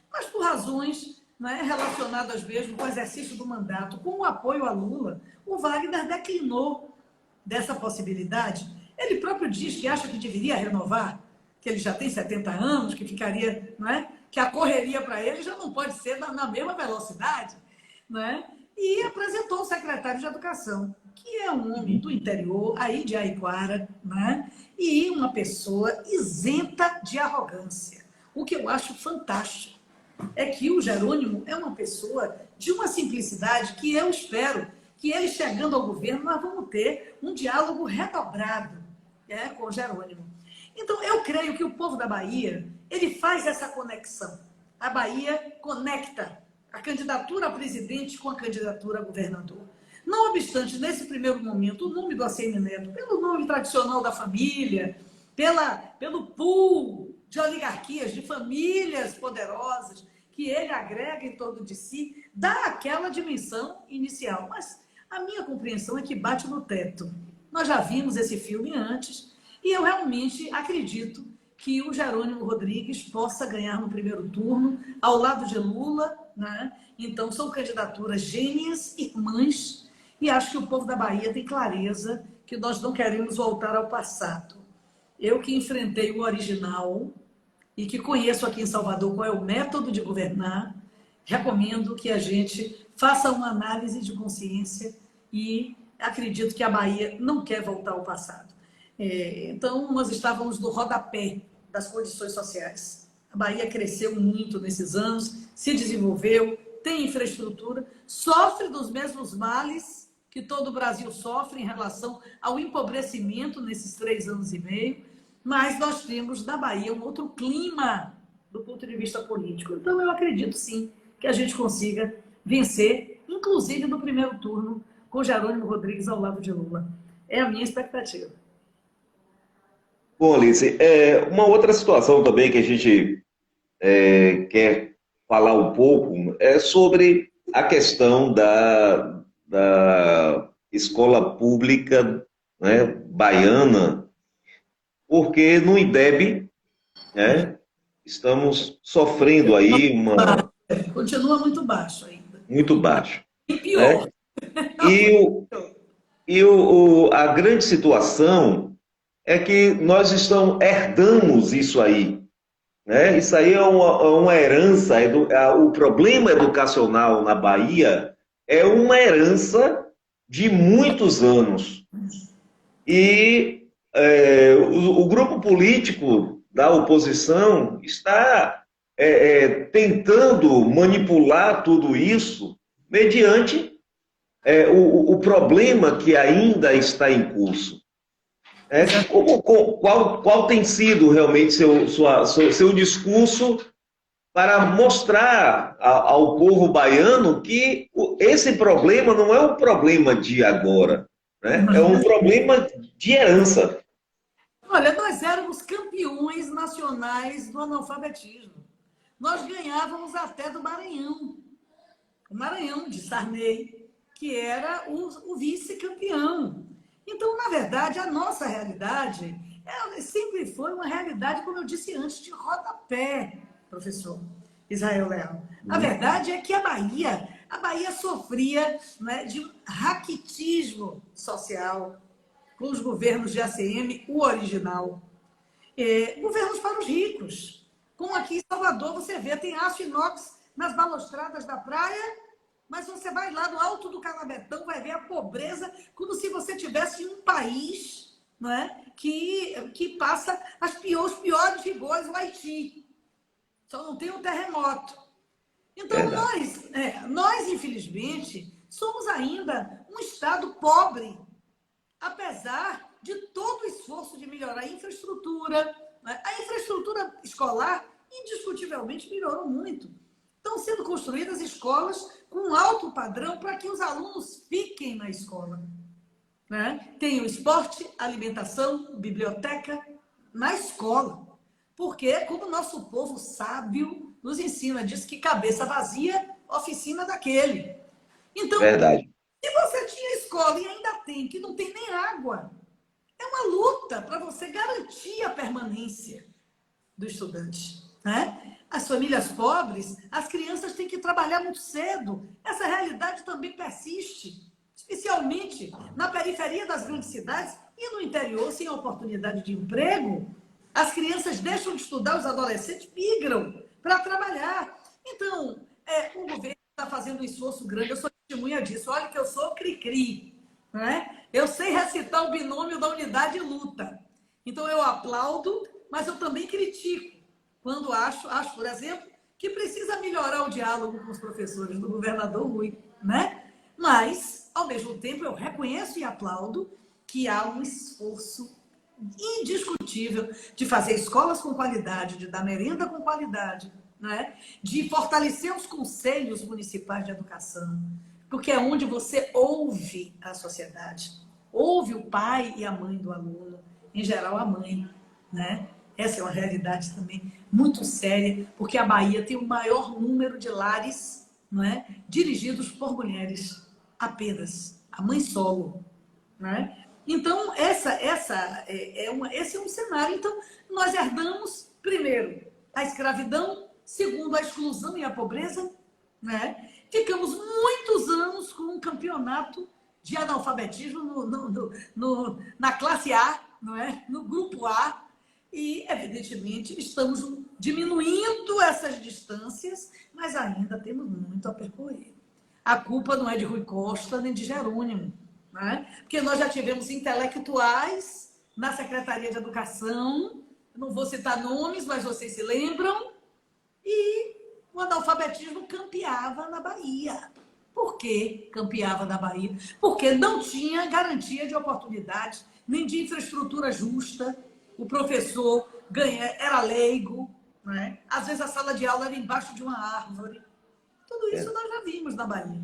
B: Mas por razões, né, relacionadas mesmo com o exercício do mandato, com o apoio a Lula, o Wagner declinou dessa possibilidade. Ele próprio diz que acha que deveria renovar, que ele já tem 70 anos, que ficaria, não é? Que a correria para ele já não pode ser na mesma velocidade. né? E apresentou o secretário de Educação, que é um homem do interior, aí de Aiquara, né? E uma pessoa isenta de arrogância. O que eu acho fantástico é que o Jerônimo é uma pessoa de uma simplicidade que eu espero que ele chegando ao governo, nós vamos ter um diálogo redobrado, né, com o Jerônimo. Então, eu creio que o povo da Bahia, ele faz essa conexão. A Bahia conecta a candidatura a presidente com a candidatura a governador. Não obstante, nesse primeiro momento, o nome do ACM Neto, pelo nome tradicional da família, pelo pool de oligarquias, de famílias poderosas, que ele agrega em torno de si, dá aquela dimensão inicial. Mas a minha compreensão é que bate no teto. Nós já vimos esse filme antes, e eu realmente acredito que o Jerônimo Rodrigues possa ganhar no primeiro turno, ao lado de Lula, né? Então, são candidaturas gêmeas, irmãs, e acho que o povo da Bahia tem clareza que nós não queremos voltar ao passado. Eu que enfrentei o original e que conheço aqui em Salvador qual é o método de governar, recomendo que a gente faça uma análise de consciência e acredito que a Bahia não quer voltar ao passado. Então, nós estávamos no rodapé das condições sociais. A Bahia cresceu muito nesses anos, se desenvolveu, tem infraestrutura, sofre dos mesmos males que todo o Brasil sofre em relação ao empobrecimento nesses 3 anos e meio, mas nós temos na Bahia um outro clima do ponto de vista político. Então, eu acredito sim que a gente consiga vencer, inclusive no primeiro turno, com Jerônimo Rodrigues ao lado de Lula. É a minha expectativa.
A: Bom, Alice, uma outra situação também que a gente quer falar um pouco é sobre a questão da escola pública, né, baiana, porque no IDEB, né, estamos sofrendo aí
B: Continua muito baixo ainda.
A: muito baixo.
B: E pior.
A: Né? A grande situação é que nós herdamos isso aí. Né? Isso aí é uma herança. O problema educacional na Bahia é uma herança de muitos anos. E o grupo político da oposição está tentando manipular tudo isso mediante o problema que ainda está em curso. Qual tem sido realmente seu discurso para mostrar ao povo baiano que esse problema não é um problema de agora, né? É um problema de herança.
B: Olha, nós éramos campeões nacionais do analfabetismo. Nós ganhávamos até do Maranhão. O Maranhão de Sarney, que era o vice-campeão. Então, na verdade, a nossa realidade sempre foi uma realidade, como eu disse antes, de rodapé, professor Israel Leal. A verdade é que a Bahia sofria, né, de um raquitismo social com os governos de ACM, o original. Governos para os ricos. Como aqui em Salvador, você vê, tem aço inox nas balustradas da praia, mas você vai lá no alto do Calabetão, vai ver a pobreza, como se você tivesse um país, né, que passa os piores rigores, o Haiti. Só não tem um terremoto. Então, nós, infelizmente, somos ainda um Estado pobre, apesar de todo o esforço de melhorar a infraestrutura. Né? A infraestrutura escolar, indiscutivelmente, melhorou muito. Estão sendo construídas escolas com alto padrão para que os alunos fiquem na escola. Né? Tem o esporte, alimentação, biblioteca na escola. Porque, como o nosso povo sábio nos ensina, diz que cabeça vazia, oficina daquele. Então,
A: verdade.
B: Se você tinha escola e ainda tem, que não tem nem água, é uma luta para você garantir a permanência do estudante. Né? As famílias pobres, as crianças têm que trabalhar muito cedo. Essa realidade também persiste, especialmente na periferia das grandes cidades e no interior, sem oportunidade de emprego. As crianças deixam de estudar, os adolescentes migram para trabalhar. Então, o governo está fazendo fazendo um esforço grande, eu sou testemunha disso. Olha que eu sou cri-cri, né? Eu sei recitar o binômio da unidade de luta. Então, eu aplaudo, mas eu também critico. Quando acho, por exemplo, que precisa melhorar o diálogo com os professores do governador Rui, né? Mas, ao mesmo tempo, eu reconheço e aplaudo que há um esforço indiscutível de fazer escolas com qualidade, de dar merenda com qualidade, né? De fortalecer os conselhos municipais de educação, porque é onde você ouve a sociedade, ouve o pai e a mãe do aluno, em geral a mãe, né? Essa é uma realidade também muito séria, porque a Bahia tem o maior número de lares, não é, dirigidos por mulheres apenas, a mãe solo, né? Então, esse é um cenário. Então, nós herdamos, primeiro, a escravidão, segundo, a exclusão e a pobreza, né? Ficamos muitos anos com um campeonato de analfabetismo na classe A, não é? No grupo A, e, evidentemente, estamos diminuindo essas distâncias, mas ainda temos muito a percorrer. A culpa não é de Rui Costa nem de Jerônimo, né? Porque nós já tivemos intelectuais na Secretaria de Educação, não vou citar nomes, mas vocês se lembram, e o analfabetismo campeava na Bahia. Por que campeava na Bahia? Porque não tinha garantia de oportunidade, nem de infraestrutura justa. O professor era leigo, né? Às vezes a sala de aula era embaixo de uma árvore. Tudo isso nós já vimos na Bahia.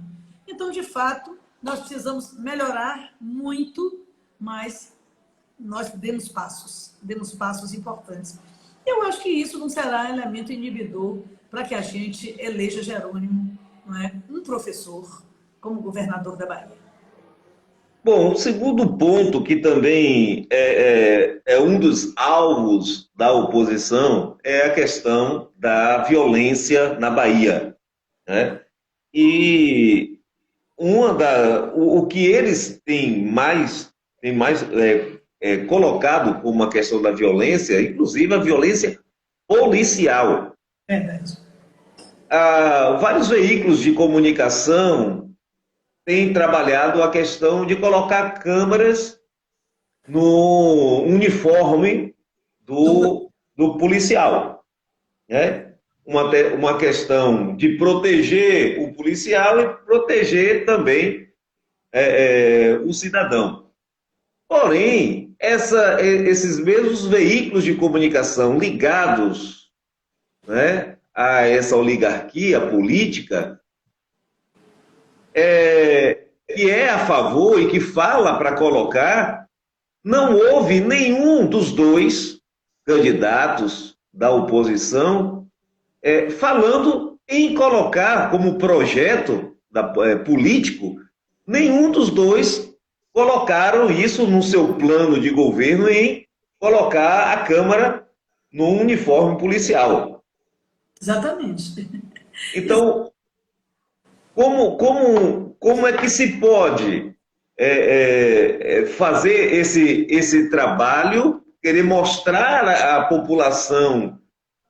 B: Então, de fato, nós precisamos melhorar muito, mas nós demos passos importantes. Eu acho que isso não será elemento inibidor para que a gente eleja Jerônimo, não é, um professor, como governador da Bahia.
A: Bom, o segundo ponto, que também é um dos alvos da oposição, é a questão da violência na Bahia, né? E o que eles têm mais colocado como uma questão da violência, inclusive a violência policial.
B: Verdade.
A: Vários veículos de comunicação têm trabalhado a questão de colocar câmeras no uniforme do policial, né? Uma questão de proteger o policial e proteger também o cidadão. Porém, esses mesmos veículos de comunicação ligados, né, a essa oligarquia política, que é a favor e que fala para colocar, não houve nenhum dos dois candidatos da oposição falando em colocar como projeto político, nenhum dos dois colocaram isso no seu plano de governo em colocar a Câmara no uniforme policial.
B: Exatamente.
A: Então, como é que se pode fazer esse trabalho, querer mostrar à população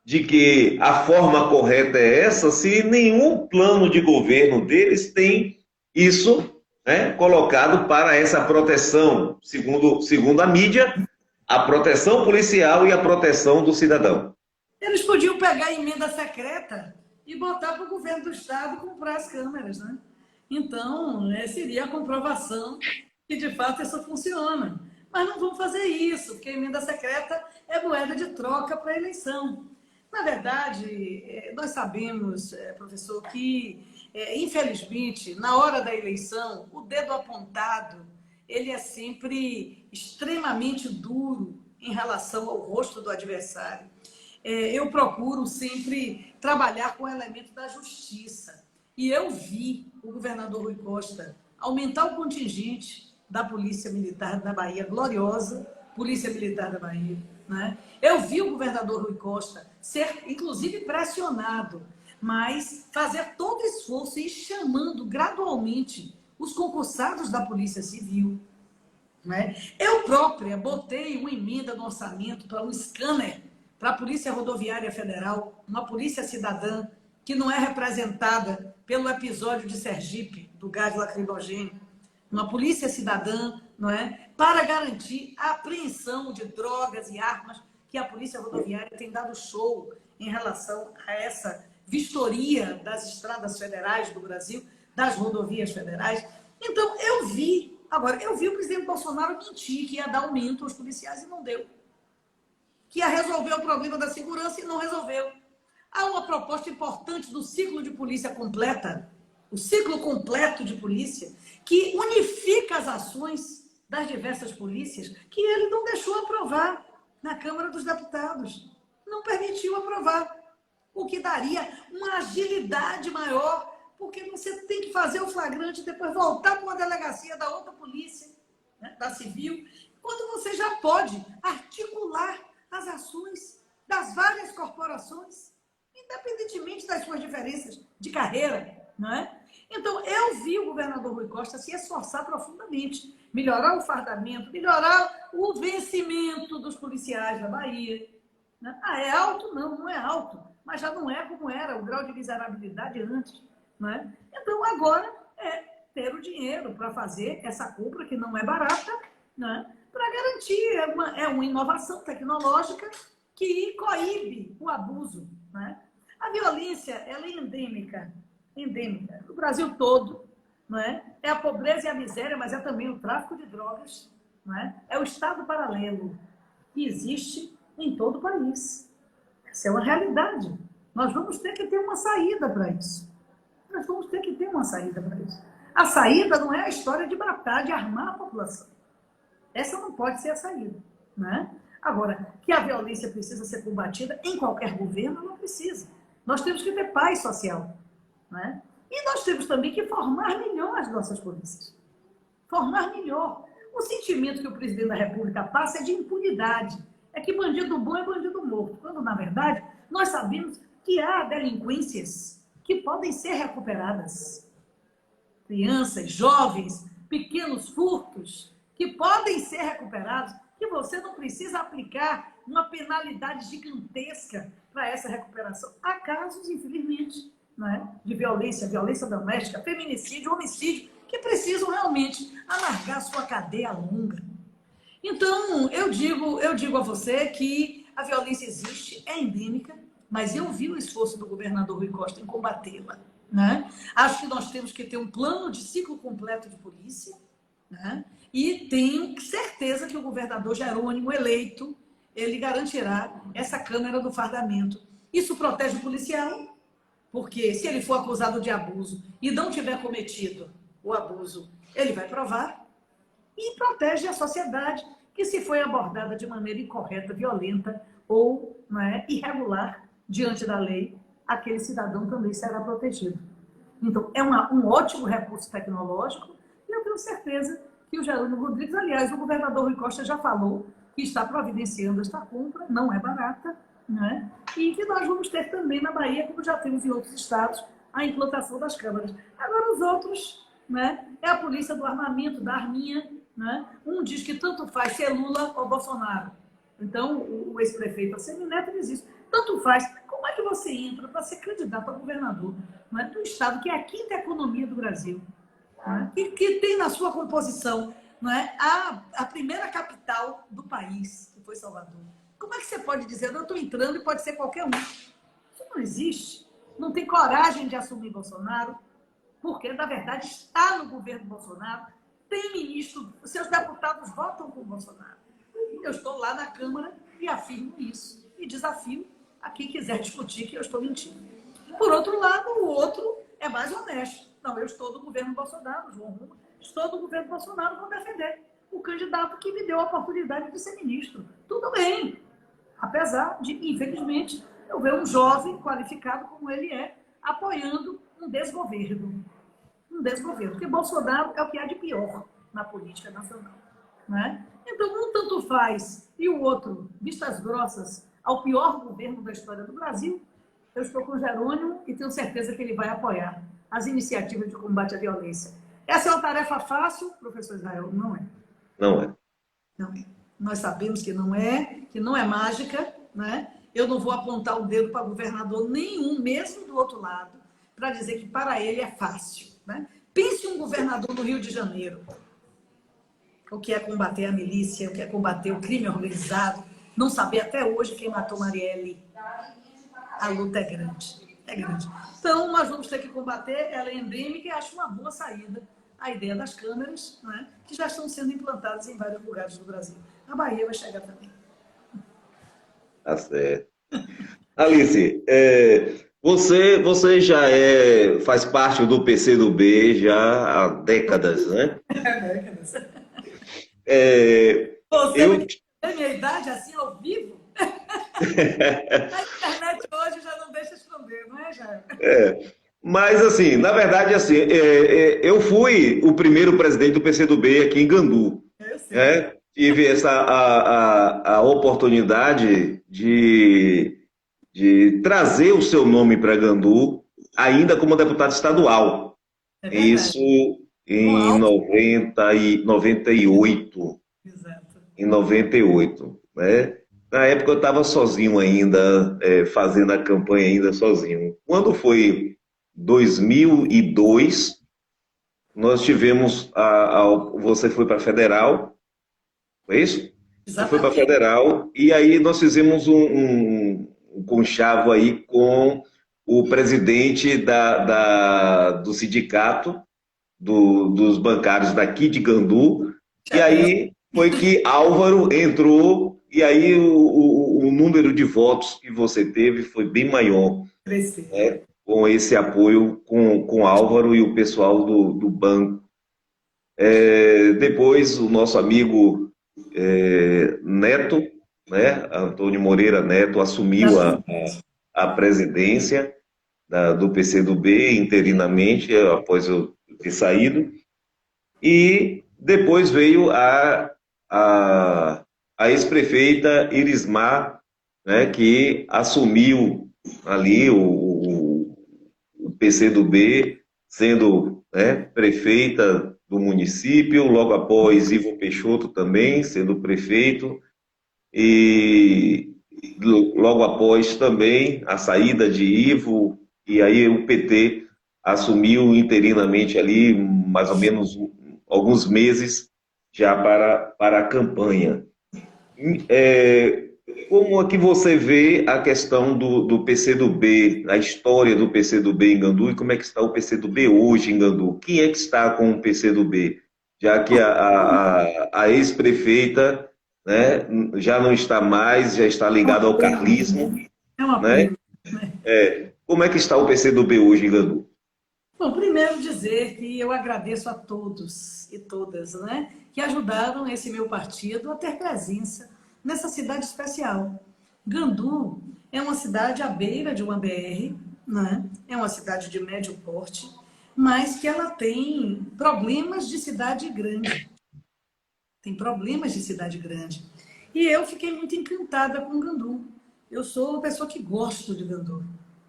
A: de que a forma correta é essa, se nenhum plano de governo deles tem isso, né, colocado para essa proteção, segundo a mídia, a proteção policial e a proteção do cidadão?
B: Eles podiam pegar a emenda secreta e botar para o governo do Estado comprar as câmeras, né? Então, seria a comprovação que, de fato, isso funciona. Mas não vão fazer isso, porque a emenda secreta é moeda de troca para a eleição. Na verdade, nós sabemos, professor, que, infelizmente, na hora da eleição, o dedo apontado, ele é sempre extremamente duro em relação ao rosto do adversário. Eu procuro sempre trabalhar com o elemento da justiça. E eu vi o governador Rui Costa aumentar o contingente da Polícia Militar da Bahia, gloriosa Polícia Militar da Bahia, né? Eu vi o governador Rui Costa ser, inclusive, pressionado, mas fazer todo o esforço e ir chamando gradualmente os concursados da Polícia Civil, né? Eu própria botei uma emenda no orçamento para um scanner para a Polícia Rodoviária Federal, uma polícia cidadã, que não é representada pelo episódio de Sergipe, do gás lacrimogêneo, uma polícia cidadã, não é? Para garantir a apreensão de drogas e armas, que a Polícia Rodoviária tem dado show em relação a essa vistoria das estradas federais do Brasil, das rodovias federais. Então, eu vi o presidente Bolsonaro mentir que ia dar aumento aos policiais e não deu. Que ia resolver o problema da segurança e não resolveu. Há uma proposta importante do ciclo de polícia completa, o ciclo completo de polícia, que unifica as ações das diversas polícias, que ele não deixou aprovar na Câmara dos Deputados. Não permitiu aprovar. O que daria uma agilidade maior, porque você tem que fazer o flagrante e depois voltar para uma delegacia da outra polícia, né, da civil, quando você já pode articular as ações das várias corporações, independentemente das suas diferenças de carreira, não é? Então, eu vi o governador Rui Costa se esforçar profundamente, melhorar o fardamento, melhorar o vencimento dos policiais da Bahia. Né? Ah, é alto? Não, não é alto, mas já não é como era o grau de miserabilidade antes. Não é? Então, agora é ter o dinheiro para fazer essa compra, que não é barata, né? Para garantir, é uma inovação tecnológica que coíbe o abuso. Né? A violência, ela é endêmica no Brasil todo. Não é? É a pobreza e a miséria, mas é também o tráfico de drogas. Não é? É o Estado paralelo que existe em todo o país. Essa é uma realidade. Nós vamos ter que ter uma saída para isso. Nós vamos ter que ter uma saída para isso. A saída não é a história de matar, de armar a população. Essa não pode ser a saída. Né? Agora, que a violência precisa ser combatida em qualquer governo, não precisa. Nós temos que ter paz social. Né? E nós temos também que formar melhor as nossas polícias. Formar melhor. O sentimento que o presidente da República passa é de impunidade. É que bandido bom é bandido morto. Quando, na verdade, nós sabemos que há delinquências que podem ser recuperadas. Crianças, jovens, pequenos furtos, que podem ser recuperados, que você não precisa aplicar uma penalidade gigantesca para essa recuperação. Há casos, infelizmente, não é? De violência doméstica, feminicídio, homicídio, que precisam realmente alargar sua cadeia longa. Então, eu digo a você que a violência existe, é endêmica, mas eu vi o esforço do governador Rui Costa em combatê-la. Né? Acho que nós temos que ter um plano de ciclo completo de polícia, né? E tenho certeza que o governador Jerônimo, eleito, ele garantirá essa câmara do fardamento. Isso protege o policial, porque se ele for acusado de abuso e não tiver cometido o abuso, ele vai provar, e protege a sociedade, que se foi abordada de maneira incorreta, violenta ou, não é, irregular diante da lei, aquele cidadão também será protegido. Então, é um ótimo recurso tecnológico e eu tenho certeza que o Jerônimo Rodrigues, aliás, o governador Rui Costa já falou que está providenciando esta compra, não é barata, né? E que nós vamos ter também na Bahia, como já temos em outros estados, a implantação das câmaras. Agora, os outros, né, é a polícia do armamento, da arminha, né? Um diz que tanto faz se é Lula ou Bolsonaro. Então, o ex-prefeito Assemineto diz isso. Tanto faz. Como é que você entra para ser candidato a governador, né, do estado que é a quinta economia do Brasil, né, que tem na sua composição, né, a primeira capital do país, que foi Salvador? Como é que você pode dizer, eu estou entrando e pode ser qualquer um? Isso não existe. Não tem coragem de assumir Bolsonaro, porque, na verdade, está no governo Bolsonaro, tem ministro, seus deputados votam com Bolsonaro. Eu estou lá na Câmara e afirmo isso. E desafio a quem quiser discutir que eu estou mentindo. Por outro lado, o outro é mais honesto. Não, eu estou do governo Bolsonaro, João Roma, estou do governo Bolsonaro, vou defender o candidato que me deu a oportunidade de ser ministro. Tudo bem. Apesar de, infelizmente, eu ver um jovem qualificado como ele é, apoiando um desgoverno. Um desgoverno. Porque Bolsonaro é o que há de pior na política nacional. Né? Então, um tanto faz e o outro, vistas grossas, ao pior governo da história do Brasil, eu estou com o Jerônimo e tenho certeza que ele vai apoiar as iniciativas de combate à violência. Essa é uma tarefa fácil, professor Israel? Não é.
A: Não é.
B: Não é. Nós sabemos que não é mágica, né? eu não vou apontar o dedo para governador nenhum, mesmo do outro lado, para dizer que para ele é fácil, né? Pense um governador no Rio de Janeiro, o que é combater a milícia, o que é combater o crime organizado, não saber até hoje quem matou Marielle. A luta é grande, é grande. Então, nós vamos ter que combater, ela é endêmica e acho uma boa saída a ideia das câmeras, né, que já estão sendo implantadas em vários lugares do Brasil. A Bahia vai chegar também.
A: Tá certo. Alice, você já faz parte do PCdoB já há décadas, né?
B: Você
A: Eu,
B: me quer minha idade assim ao vivo? A internet hoje já não deixa esconder, não é, Jair?
A: mas assim, na verdade, assim, eu fui o primeiro presidente do PCdoB aqui em Gandu,
B: Eu sei.
A: né? Tive a oportunidade de trazer o seu nome para Gandu, ainda como deputado estadual.
B: É verdade.
A: Isso
B: Com
A: em
B: alto.
A: 98.
B: Exato.
A: Em 98, né? Na época eu estava sozinho ainda, fazendo a campanha ainda sozinho. Quando foi 2002, nós tivemos você foi para Federal, foi isso? Você foi para
B: Exatamente.
A: Federal e aí nós fizemos um conchavo aí com o presidente do sindicato dos bancários daqui de Gandu, e
B: Chapéu.
A: aí foi que Álvaro entrou, e aí o número de votos que você teve foi bem maior,
B: Crescer.
A: né? Com esse apoio com Álvaro e o pessoal do banco. Depois o nosso amigo Neto, né? Antônio Moreira Neto, assumiu a presidência do PCdoB interinamente, após eu ter saído. E depois veio a ex-prefeita Irismar, né, que assumiu ali o PCdoB, sendo, né, prefeita do município, logo após Ivo Peixoto também sendo prefeito, e logo após também a saída de Ivo, e aí o PT assumiu interinamente ali mais ou menos alguns meses já para a campanha. É, como é que você vê a questão do PCdoB, a história do PCdoB em Gandu e como é que está o PCdoB hoje em Gandu? Quem é que está com o PCdoB? Já que a ex-prefeita, né, já não está mais, já está
B: É uma
A: ligada ao
B: pena.
A: carlismo,
B: É uma
A: né?
B: pena. Né?
A: Como é que está o PCdoB hoje em Gandu?
B: Bom, primeiro dizer que eu agradeço a todos e todas, né, que ajudaram esse meu partido a ter presença nessa cidade especial. Gandu é uma cidade à beira de uma BR, né? É uma cidade de médio porte, mas que ela tem problemas de cidade grande. Tem problemas de cidade grande. E eu fiquei muito encantada com Gandu. Eu sou uma pessoa que gosto de Gandu,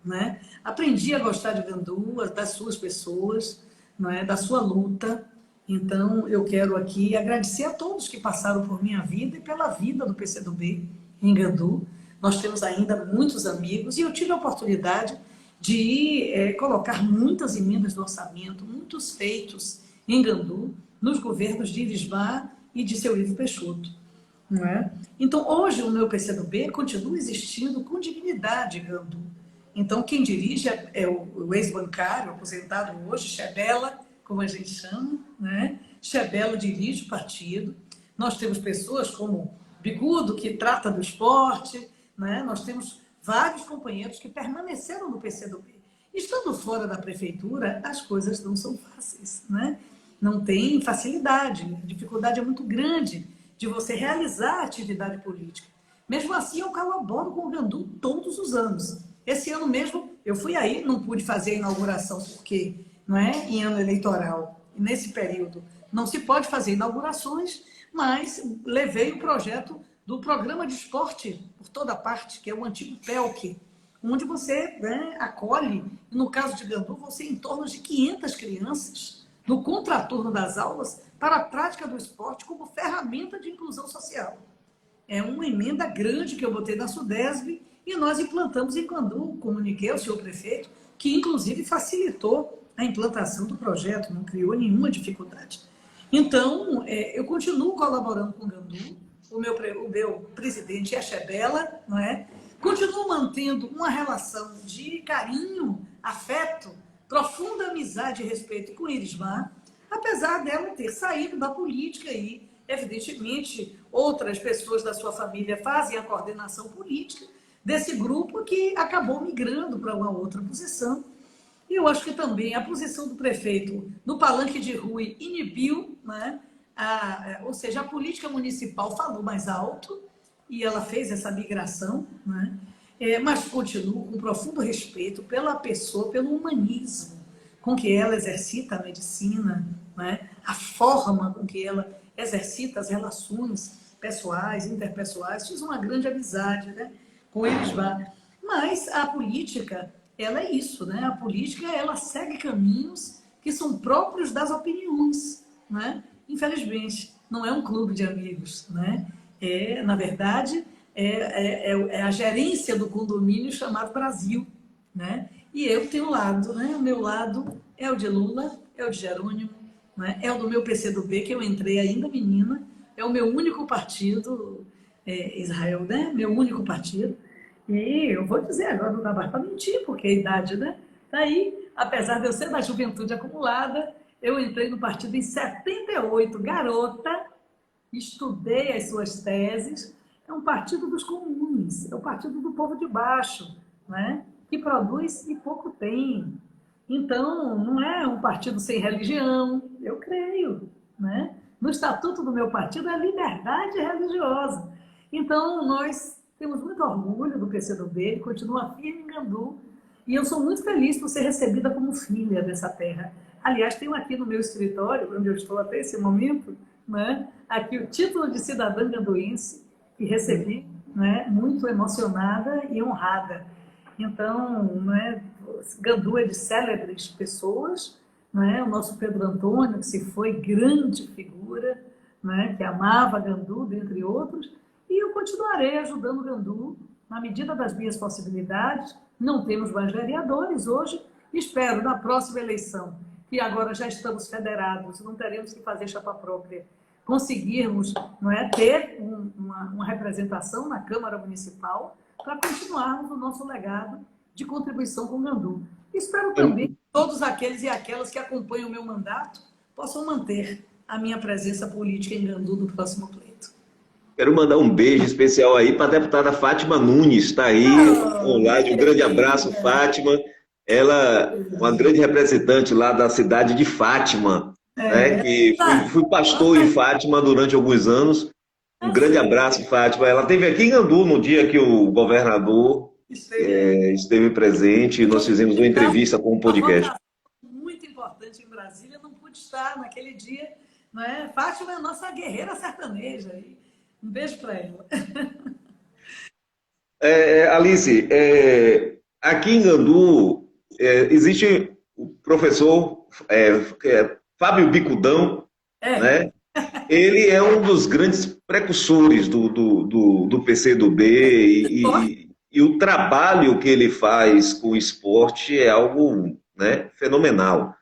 B: né? Aprendi a gostar de Gandu, das suas pessoas, não é? Da sua luta. Então, eu quero aqui agradecer a todos que passaram por minha vida e pela vida do PCdoB em Gandu. Nós temos ainda muitos amigos e eu tive a oportunidade de colocar muitas emendas do orçamento, muitos feitos em Gandu, nos governos de Irismar e de seu Ivo Peixoto. Não é? Então, hoje, o meu PCdoB continua existindo com dignidade em Gandu. Então, quem dirige é o ex-bancário, aposentado hoje, Chebela, como a gente chama, né? Chebela dirige o partido. Nós temos pessoas como Bicudo, que trata do esporte, né? Nós temos vários companheiros que permaneceram no PCdoB. Estando fora da prefeitura, as coisas não são fáceis, né? Não tem facilidade, a dificuldade é muito grande de você realizar a atividade política. Mesmo assim, eu colaboro com o Gandu todos os anos. Esse ano mesmo, eu fui aí, não pude fazer a inauguração, porque não é em ano eleitoral, nesse período. Não se pode fazer inaugurações, mas levei o projeto do programa de esporte por toda parte, que é o antigo PELC, onde você, né, acolhe, no caso de Gandu, você em torno de 500 crianças no contraturno das aulas para a prática do esporte como ferramenta de inclusão social. É uma emenda grande que eu botei na SUDESB e nós implantamos em Candu, comuniquei ao senhor prefeito, que inclusive facilitou a implantação do projeto, não criou nenhuma dificuldade. Então, eu continuo colaborando com o Gandu, o meu presidente é Chebela, não é? Continuo mantendo uma relação de carinho, afeto, profunda amizade e respeito com Irismar, apesar dela ter saído da política e, evidentemente, outras pessoas da sua família fazem a coordenação política desse grupo que acabou migrando para uma outra posição. E eu acho que também a posição do prefeito no Palanque de Rui inibiu, né? Ou seja, a política municipal falou mais alto e ela fez essa migração, né? Mas continuo com profundo respeito pela pessoa, pelo humanismo com que ela exercita a medicina, né? A forma com que ela exercita as relações pessoais, interpessoais. Fiz uma grande amizade, né, com eles lá. Mas a política, ela é isso, né? A política, ela segue caminhos que são próprios das opiniões, né? Infelizmente, não é um clube de amigos, né? Na verdade, é a gerência do condomínio chamado Brasil, né? E eu tenho um lado, né? O meu lado é o de Lula, é o de Jerônimo, né? É o do meu PCdoB, que eu entrei ainda menina, é o meu único partido, Israel, né? Meu único partido. E eu vou dizer agora, não dá mais para mentir, porque a idade, né? Tá aí, apesar de eu ser da juventude acumulada, eu entrei no partido em 78, garota, estudei as suas teses. É um partido dos comuns, é o partido do povo de baixo, né? Que produz e pouco tem. Então, não é um partido sem religião, eu creio, né? No estatuto do meu partido é liberdade religiosa. Então, nós temos muito orgulho do PCdoB, ele continua firme em Gandu, e eu sou muito feliz por ser recebida como filha dessa terra. Aliás, tenho aqui no meu escritório, onde eu estou até esse momento, né, aqui o título de cidadã ganduense, que recebi, né, muito emocionada e honrada. Então, né, Gandu é de célebres pessoas, né, o nosso Pedro Antônio, que se foi grande figura, né, que amava Gandu, dentre outros, e eu continuarei ajudando Gandu na medida das minhas possibilidades. Não temos mais vereadores hoje, espero na próxima eleição, que agora já estamos federados, não teremos que fazer chapa própria, conseguirmos, não é, ter uma representação na Câmara Municipal para continuarmos o nosso legado de contribuição com o Gandu. Espero também que todos aqueles e aquelas que acompanham o meu mandato possam manter a minha presença política em Gandu no próximo pleito.
A: Quero mandar um beijo especial aí para a deputada Fátima Nunes, está aí online. Um grande abraço, Fátima. Ela, uma grande representante lá da cidade de Fátima, né? Que fui pastor em Fátima durante alguns anos. Um grande abraço, Fátima. Ela esteve aqui em Gandu no dia que o governador esteve presente e nós fizemos uma entrevista com um podcast.
B: Muito importante em Brasília, não pude estar naquele dia, não é? Fátima é a nossa guerreira sertaneja. Um beijo para ela.
A: Alice, aqui em Gandu existe o professor Fábio Bicudão, né? Ele é um dos grandes precursores do PCdoB e o trabalho que ele faz com o esporte é algo, né, fenomenal.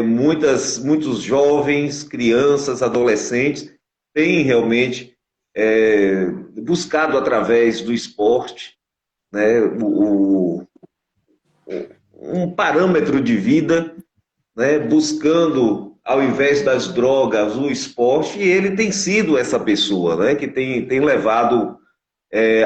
A: Muitos jovens, crianças, adolescentes têm realmente buscado através do esporte, né, um parâmetro de vida, né, buscando, ao invés das drogas, o esporte, e ele tem sido essa pessoa, né, que tem levado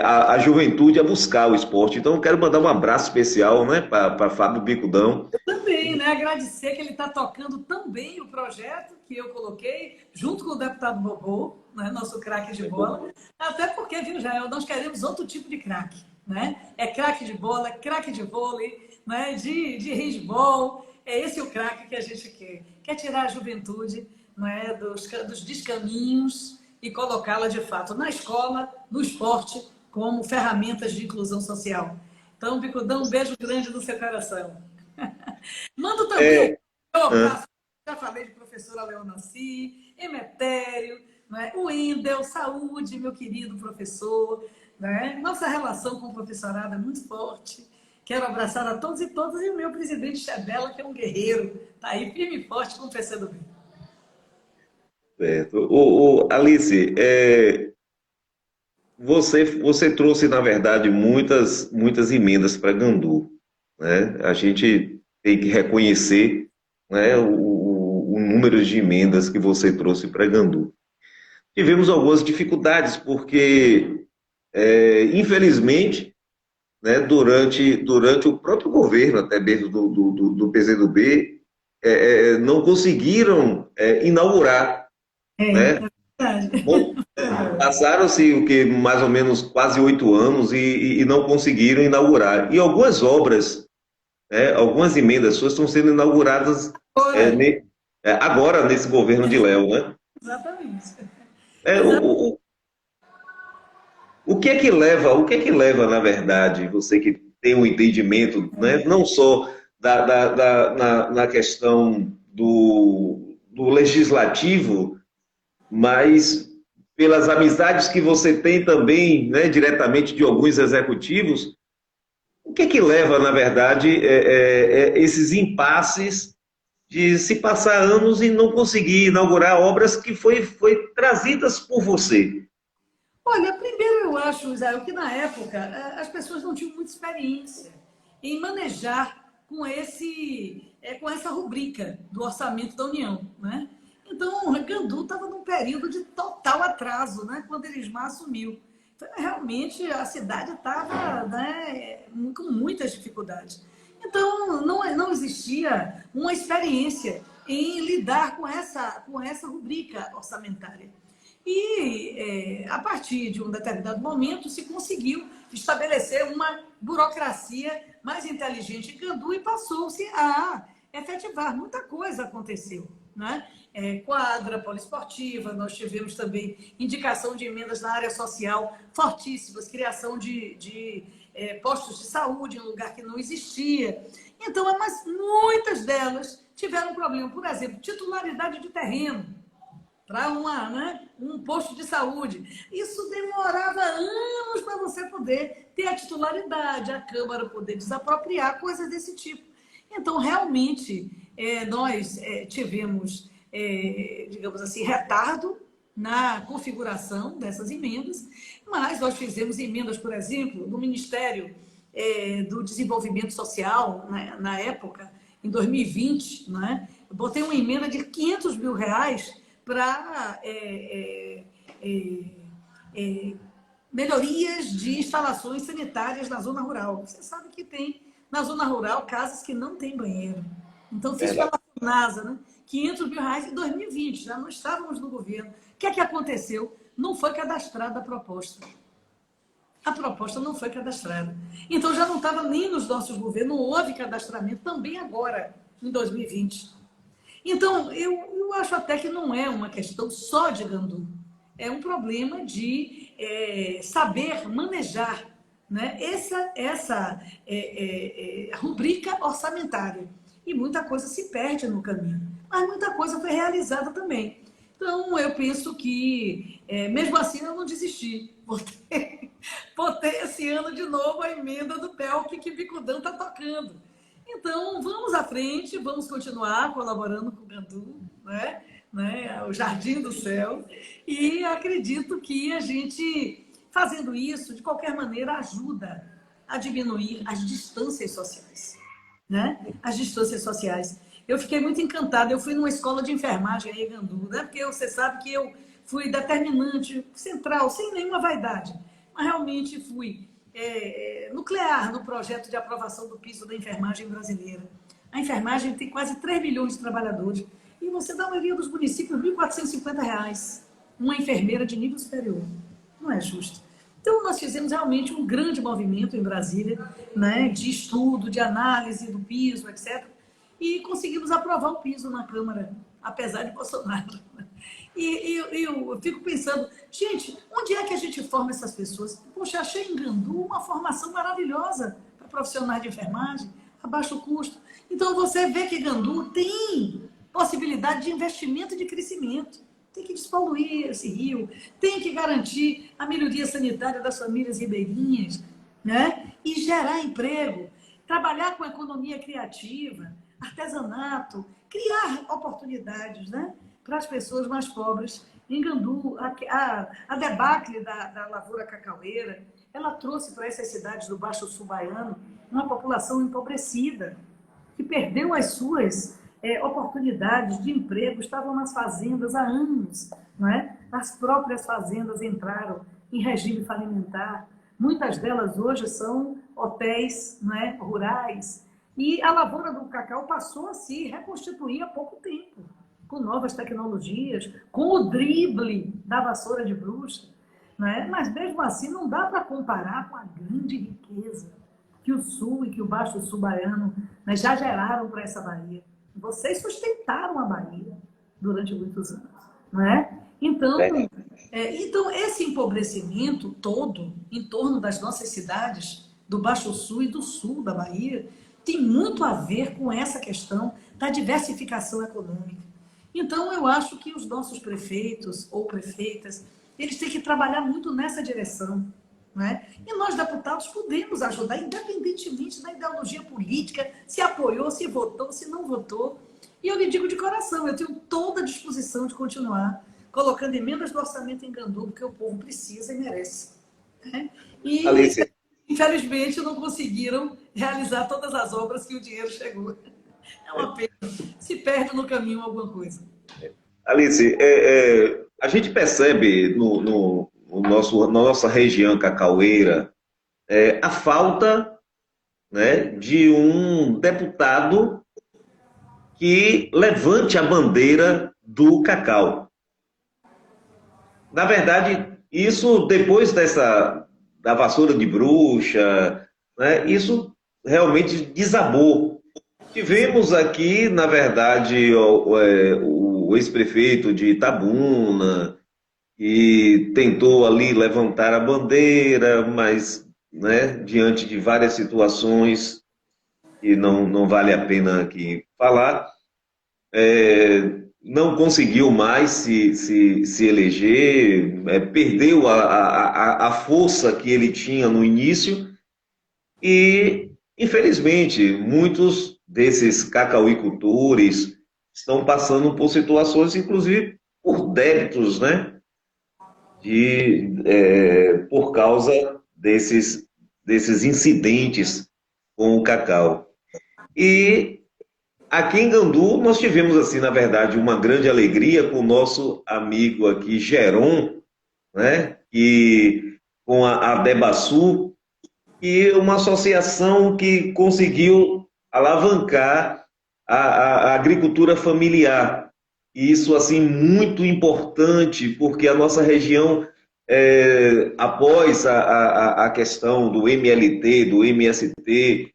A: a juventude a buscar o esporte. Então, eu quero mandar um abraço especial, né, para Fábio Bicudão.
B: Eu também, né, agradecer que ele está tocando também o projeto que eu coloquei, junto com o deputado Bobô, né, nosso craque de bola, até porque, viu, Jael, nós queremos outro tipo de craque, né? É craque de bola, craque de vôlei, né, de handball, é esse o craque que a gente quer. Quer tirar a juventude, né, dos descaminhos e colocá-la, de fato, na escola, no esporte, como ferramentas de inclusão social. Então, Bicudão, um beijo grande no seu coração. Mando também um abraço, já falei de professora Leonassi, Emetério, né? O Wendel, saúde, meu querido professor, né? Nossa relação com o professorado é muito forte. Quero abraçar a todos e todas e o meu presidente Chabela, que é um guerreiro, está aí firme e forte com o PCdoB.
A: Certo. Alice, você trouxe, na verdade, muitas emendas para Gandu, né? A gente tem que reconhecer, né, o número de emendas que você trouxe para Gandu. Tivemos algumas dificuldades, porque, infelizmente, né, durante o próprio governo, até mesmo do PCdoB, não conseguiram inaugurar,
B: É
A: né?
B: verdade.
A: Bom, passaram-se o que mais ou menos quase 8 anos e não conseguiram inaugurar. E algumas obras, né, algumas emendas suas estão sendo inauguradas é,
B: Ora,
A: ne- agora nesse governo de Léo, né?
B: exatamente.
A: É, o que é que leva, na verdade, você que tem um entendimento, né, não só na questão do legislativo, mas pelas amizades que você tem também, né, diretamente de alguns executivos, o que é que leva, na verdade, esses impasses de se passar anos e não conseguir inaugurar obras que foi trazidas por você?
B: Olha, primeiro eu acho, Israel, que na época as pessoas não tinham muita experiência em manejar com essa rubrica do orçamento da União, né? Então, o Gandu estava num período de total atraso, né? Quando Elismar assumiu. Então, realmente, a cidade estava, né, com muitas dificuldades. Então, não existia uma experiência em lidar com essa rubrica orçamentária. E, a partir de um determinado momento, se conseguiu estabelecer uma burocracia mais inteligente em Gandu e passou-se a efetivar. Muita coisa aconteceu, né? Quadra poliesportiva, nós tivemos também indicação de emendas na área social fortíssimas, criação de postos de saúde em um lugar que não existia. Então, mas muitas delas tiveram problema. Por exemplo, titularidade de terreno para um posto de saúde. Isso demorava anos para você poder ter a titularidade, a Câmara poder desapropriar, coisas desse tipo. Então, realmente, nós tivemos, digamos assim, retardo na configuração dessas emendas, mas nós fizemos emendas, por exemplo, no Ministério do Desenvolvimento Social, né, na época, em 2020, né, eu botei uma emenda de R$ 500 mil para melhorias de instalações sanitárias na zona rural. Você sabe que tem na zona rural casas que não têm banheiro. Então, fiz
A: Verdade.
B: pela NASA, né? R$ 500 mil em 2020, já não estávamos no governo. O que é que aconteceu? Não foi cadastrada a proposta. A proposta não foi cadastrada. Então, já não estava nem nos nossos governos, não houve cadastramento também agora, em 2020. Então, eu acho até que não é uma questão só de Gandu. É um problema de saber manejar, né, essa rubrica orçamentária. E muita coisa se perde no caminho. Mas muita coisa foi realizada também. Então, eu penso que, mesmo assim, eu não desisti. Botei esse ano de novo a emenda do PELP que Bicudão está tocando. Então, vamos à frente, vamos continuar colaborando com o Gandu, o Jardim do Céu, e acredito que a gente, fazendo isso, de qualquer maneira, ajuda a diminuir as distâncias sociais, né? As distâncias sociais. Eu fiquei muito encantada, eu fui numa escola de enfermagem aí em Gandu, né? Porque você sabe que eu fui determinante, central, sem nenhuma vaidade, mas realmente fui nuclear no projeto de aprovação do piso da enfermagem brasileira. A enfermagem tem quase 3 milhões de trabalhadores e você dá uma maioria dos municípios R$ 1.450, uma enfermeira de nível superior. Não é justo. Então, nós fizemos realmente um grande movimento em Brasília, né, de estudo, de análise do piso, etc. E conseguimos aprovar o piso na Câmara, apesar de Bolsonaro. E eu fico pensando, gente, onde é que a gente forma essas pessoas? Poxa, achei em Gandu uma formação maravilhosa para profissionais de enfermagem, a baixo custo. Então, você vê que Gandu tem possibilidade de investimento e de crescimento. tem que despoluir esse rio, tem que garantir a melhoria sanitária das famílias ribeirinhas, né? E gerar emprego, trabalhar com economia criativa, artesanato, criar oportunidades, né? Para as pessoas mais pobres. Em Gandu, a debacle da lavoura cacaueira, ela trouxe para essas cidades do Baixo Sul baiano uma população empobrecida, que perdeu as suas oportunidades de emprego, estavam nas fazendas há anos, não é? As próprias fazendas entraram em regime falimentar, muitas delas hoje são hotéis, não é? Rurais, e a lavoura do cacau passou a se reconstituir há pouco tempo, com novas tecnologias, com o drible da vassoura de bruxa, não é? Mas mesmo assim não dá para comparar com a grande riqueza que o Sul e que o Baixo Sul baiano, né, já geraram para essa Bahia. Vocês sustentaram a Bahia durante muitos anos, não é? Então, então, esse empobrecimento todo em torno das nossas cidades, do Baixo Sul e do Sul da Bahia, tem muito a ver com essa questão da diversificação econômica. Então, eu acho que os nossos prefeitos ou prefeitas, eles têm que trabalhar muito nessa direção, né? E nós, deputados, podemos ajudar, independentemente da ideologia política, se apoiou, se votou, se não votou. E eu lhe digo de coração, eu tenho toda a disposição de continuar colocando emendas do orçamento em Gandu, porque o povo precisa e merece, né? E,
A: Alice,
B: infelizmente, não conseguiram realizar todas as obras que o dinheiro chegou. É uma pena. Se perde no caminho alguma coisa.
A: Alice, a gente percebe na nossa região cacaueira a falta, né, de um deputado que levante a bandeira do cacau. Na verdade, isso depois da vassoura de bruxa, né, isso realmente desabou. Tivemos aqui, na verdade, o ex-prefeito de Itabuna, que tentou ali levantar a bandeira, mas, né, diante de várias situações, que não vale a pena aqui falar, não conseguiu mais se eleger, perdeu a força que ele tinha no início e, infelizmente, muitos desses cacauicultores estão passando por situações, inclusive por débitos, né? Por causa desses incidentes com o cacau. E aqui em Gandu nós tivemos, assim, na verdade, uma grande alegria com o nosso amigo aqui, Geron, né? E com a Debasul, e uma associação que conseguiu alavancar a agricultura familiar. E isso, assim, muito importante, porque a nossa região, após a questão do MLT, do MST,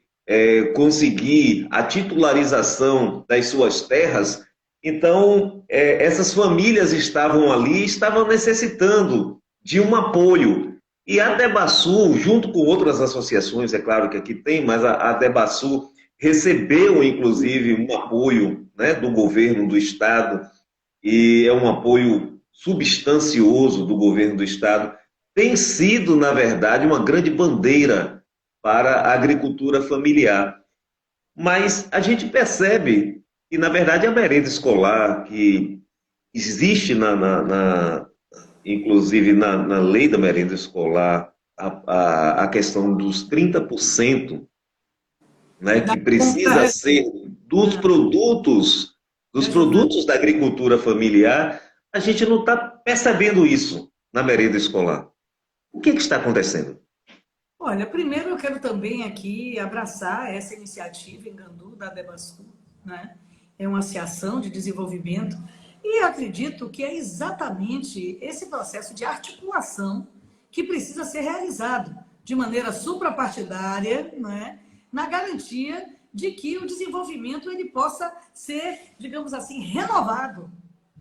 A: conseguir a titularização das suas terras, então, essas famílias estavam ali, estavam necessitando de um apoio. E a Debasul, junto com outras associações, é claro que aqui tem, mas a Debasul recebeu, inclusive, um apoio, né, do governo do Estado, e é um apoio substancioso do governo do Estado. Tem sido, na verdade, uma grande bandeira para a agricultura familiar. Mas a gente percebe que, na verdade, a merenda escolar, que existe inclusive na lei da merenda escolar, a questão dos 30%, né, que precisa ser dos produtos da agricultura familiar, a gente não está percebendo isso na merenda escolar. O que está acontecendo?
B: Olha, primeiro eu quero também aqui abraçar essa iniciativa em Gandu, da Debasul, né? É uma associação de desenvolvimento e eu acredito que é exatamente esse processo de articulação que precisa ser realizado de maneira suprapartidária, né? Na garantia de que o desenvolvimento ele possa ser, digamos assim, renovado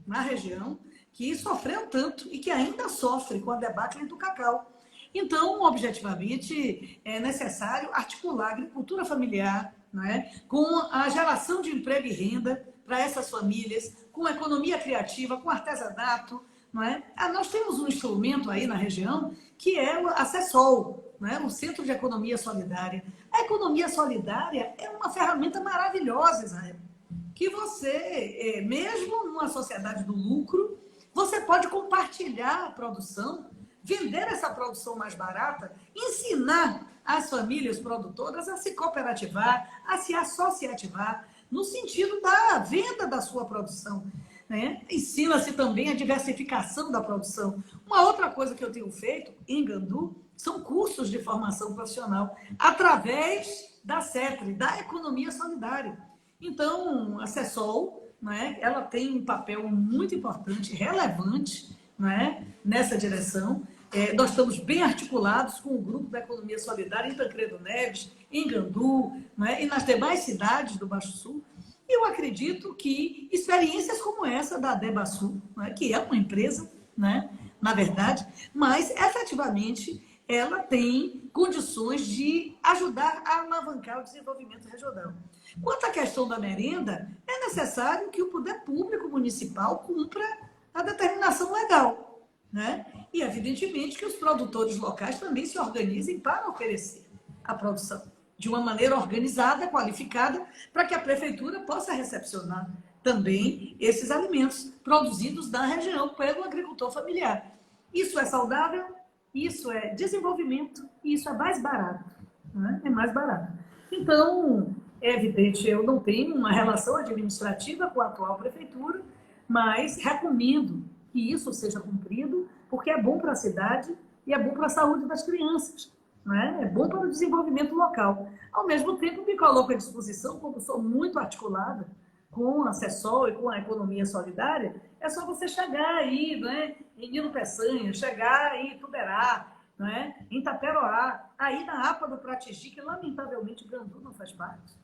B: na região que sofreu tanto e que ainda sofre com a debacle do cacau. Então, objetivamente, é necessário articular a agricultura familiar, né, com a geração de emprego e renda para essas famílias, com economia criativa, com artesanato, não é? Nós temos um instrumento aí na região que é a CESOL, não é? O Centro de Economia Solidária. A economia solidária é uma ferramenta maravilhosa, Israel, que você, mesmo numa sociedade do lucro, você pode compartilhar a produção, vender essa produção mais barata, ensinar as famílias produtoras a se cooperativar, a se associativar, no sentido da venda da sua produção, né? Ensina-se também a diversificação da produção. Uma outra coisa que eu tenho feito em Gandu são cursos de formação profissional, através da CETRI, da Economia Solidária. Então, a CESOL, né, ela tem um papel muito importante, relevante, né, nessa direção. Nós estamos bem articulados com o grupo da Economia Solidária em Tancredo Neves, em Gandu, né, e nas demais cidades do Baixo Sul. E eu acredito que experiências como essa da Debasul, né, que é uma empresa, né, na verdade, mas efetivamente ela tem condições de ajudar a alavancar o desenvolvimento regional. Quanto à questão da merenda, é necessário que o poder público municipal cumpra a determinação legal, né? E, evidentemente, que os produtores locais também se organizem para oferecer a produção de uma maneira organizada, qualificada, para que a prefeitura possa recepcionar também esses alimentos produzidos na região pelo agricultor familiar. Isso é saudável, isso é desenvolvimento e isso é mais barato, né? É mais barato. Então, é evidente, eu não tenho uma relação administrativa com a atual prefeitura, mas recomendo que isso seja cumprido, porque é bom para a cidade e é bom para a saúde das crianças, né? É bom para o desenvolvimento local. Ao mesmo tempo, me coloco à disposição, como sou muito articulada com a CESOL e com a Economia Solidária, é só você chegar aí, né, em Nilo Peçanha, chegar em Ituberá, né, em Taperoá, aí na APA do Pratigi, que lamentavelmente o Gandu não faz parte.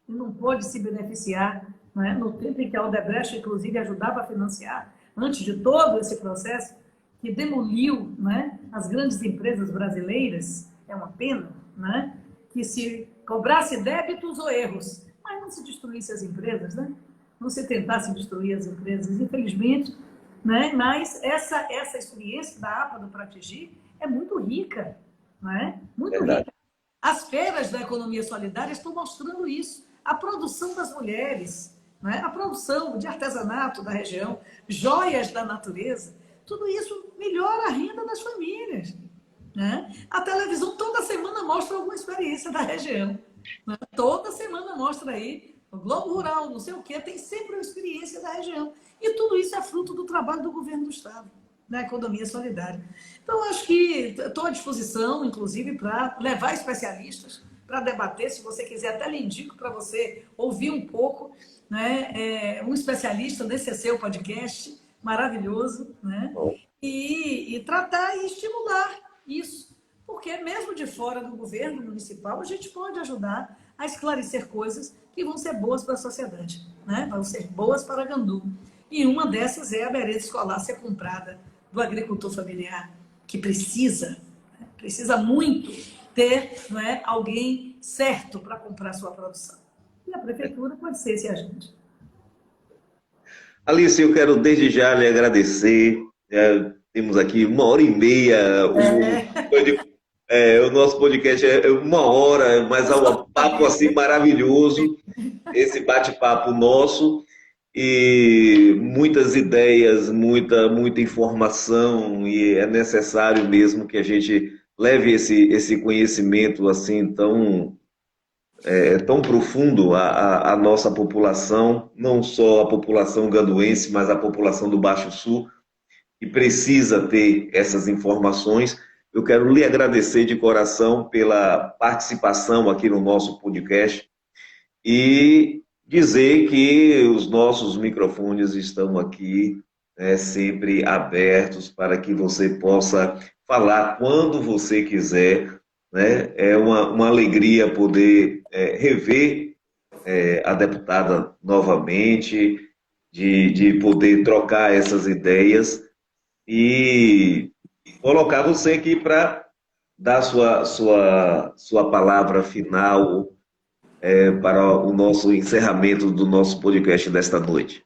B: E não pôde se beneficiar, né, no tempo em que a Odebrecht, inclusive, ajudava a financiar, antes de todo esse processo, que demoliu, né, as grandes empresas brasileiras, é uma pena, né, que se cobrasse débitos ou erros, mas não se destruísse as empresas, né? Não se tentasse destruir as empresas, infelizmente, né? Mas essa experiência da APA do Pratigi é muito rica, né? Muito rica. As feiras da economia solidária estão mostrando isso. A produção das mulheres, né? A produção de artesanato da região, joias da natureza, tudo isso melhora a renda das famílias, né? A televisão toda semana mostra alguma experiência da região, né? Toda semana mostra aí, o Globo Rural, não sei o quê, tem sempre uma experiência da região. E tudo isso é fruto do trabalho do governo do Estado, da economia solidária. Então, acho que estou à disposição, inclusive, para levar especialistas para debater. Se você quiser, até lhe indico para você ouvir um pouco, né, um especialista nesse seu podcast maravilhoso, né? E tratar e estimular isso. Porque mesmo de fora do governo municipal, a gente pode ajudar a esclarecer coisas que vão ser boas para a sociedade, né? Vão ser boas para Gandu. E uma dessas é a merenda escolar ser comprada do agricultor familiar, que precisa muito ter, não é, alguém certo para comprar sua produção. E a prefeitura pode ser esse agente.
A: Alice, eu quero desde já lhe agradecer. Temos aqui 1h30. O nosso podcast é 1 hora, mas é um papo assim maravilhoso. Esse bate-papo nosso. E muitas ideias, muita informação. E é necessário mesmo que a gente leve esse conhecimento assim tão profundo à nossa população, não só a população ganduense, mas a população do Baixo Sul, que precisa ter essas informações. Eu quero lhe agradecer de coração pela participação aqui no nosso podcast e dizer que os nossos microfones estão aqui, sempre abertos para que você possa falar quando você quiser, né? É uma alegria poder rever a deputada novamente, de poder trocar essas ideias e colocar você aqui para dar sua palavra final para o nosso encerramento do nosso podcast desta noite.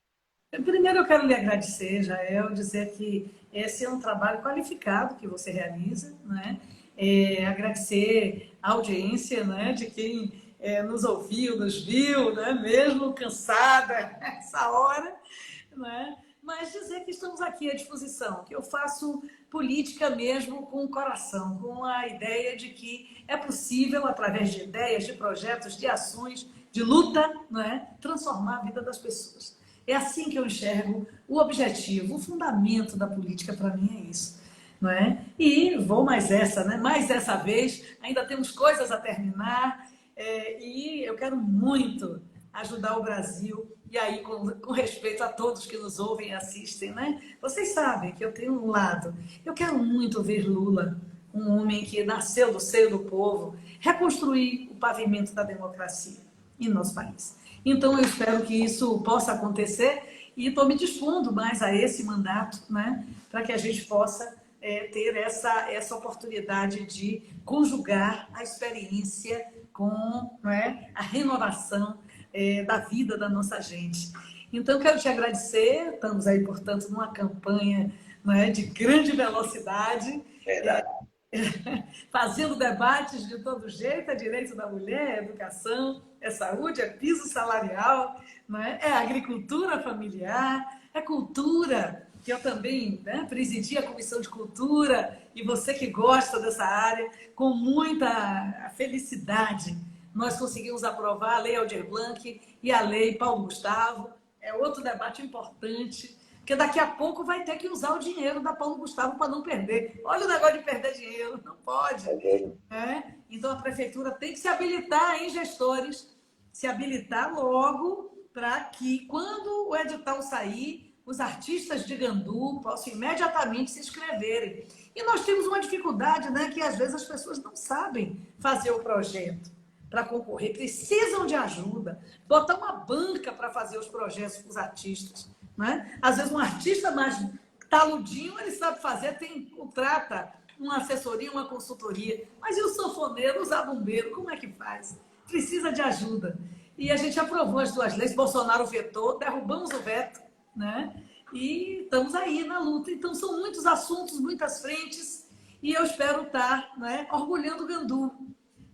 B: Primeiro eu quero lhe agradecer, Jael, dizer que esse é um trabalho qualificado que você realiza, né? Agradecer a audiência, né, de quem nos ouviu, nos viu, né, mesmo cansada essa hora, né? Mas dizer que estamos aqui à disposição, que eu faço política mesmo com o coração, com a ideia de que é possível, através de ideias, de projetos, de ações, de luta, né, transformar a vida das pessoas. É assim que eu enxergo o objetivo, o fundamento da política para mim é isso. Não é? E vou mais essa, né? Mais dessa vez, ainda temos coisas a terminar e eu quero muito ajudar o Brasil e aí com respeito a todos que nos ouvem e assistem, né? Vocês sabem que eu tenho um lado, eu quero muito ver Lula, um homem que nasceu do seio do povo, reconstruir o pavimento da democracia em nosso país. Então, eu espero que isso possa acontecer e estou me dispondo mais a esse mandato, né, para que a gente possa ter essa oportunidade de conjugar a experiência com, né, a renovação da vida da nossa gente. Então, quero te agradecer. Estamos aí, portanto, numa campanha, né, de grande velocidade.
A: Verdade.
B: Fazendo debates de todo jeito, é direito da mulher, é educação, é saúde, é piso salarial, não é? É agricultura familiar, é cultura, que eu também, né, presidi a Comissão de Cultura, e você que gosta dessa área, com muita felicidade, nós conseguimos aprovar a Lei Aldir Blanc e a Lei Paulo Gustavo, é outro debate importante, porque daqui a pouco vai ter que usar o dinheiro da Paulo Gustavo para não perder. Olha o negócio de perder dinheiro, não pode. Né? Então a prefeitura tem que se habilitar em gestores, se habilitar logo para que quando o edital sair, os artistas de Gandu possam imediatamente se inscreverem. E nós temos uma dificuldade, né, que às vezes as pessoas não sabem fazer o projeto para concorrer, precisam de ajuda, botar uma banca para fazer os projetos para os artistas. Né? Às vezes um artista mais taludinho, ele sabe fazer, contrata uma assessoria, uma consultoria. Mas e o sanfoneiro, o zabumbeiro, como é que faz? Precisa de ajuda. E a gente aprovou as duas leis, Bolsonaro vetou, derrubamos o veto, né? E estamos aí na luta. Então são muitos assuntos, muitas frentes, e eu espero estar, né, orgulhando o Gandu.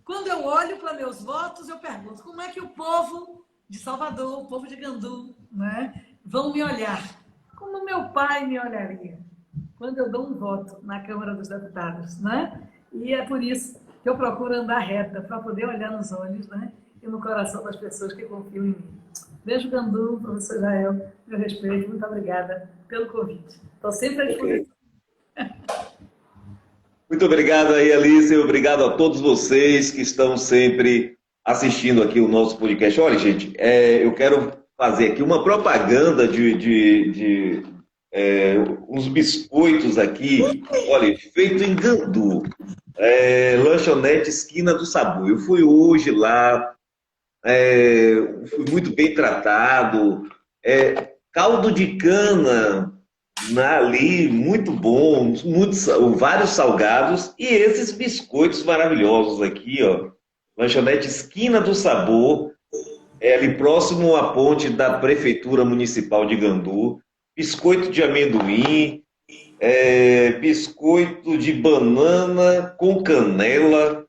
B: Quando eu olho para meus votos, eu pergunto, como é que o povo de Salvador, o povo de Gandu, né, vão me olhar como meu pai me olharia quando eu dou um voto na Câmara dos Deputados, né? E é por isso que eu procuro andar reta, para poder olhar nos olhos, né, e no coração das pessoas que confiam em mim. Beijo, Gandu, professor Jael, meu respeito, muito obrigada pelo convite. Estou sempre à disposição.
A: Muito obrigado aí, Alice, obrigado a todos vocês que estão sempre assistindo aqui o nosso podcast. Olha, gente, eu quero fazer aqui uma propaganda de uns biscoitos aqui, olha, feito em Gandu, lanchonete Esquina do Sabor. Eu fui hoje lá, fui muito bem tratado, caldo de cana ali, muito bom, vários salgados e esses biscoitos maravilhosos aqui, ó, lanchonete Esquina do Sabor, ali próximo à ponte da Prefeitura Municipal de Gandu, biscoito de amendoim, biscoito de banana com canela,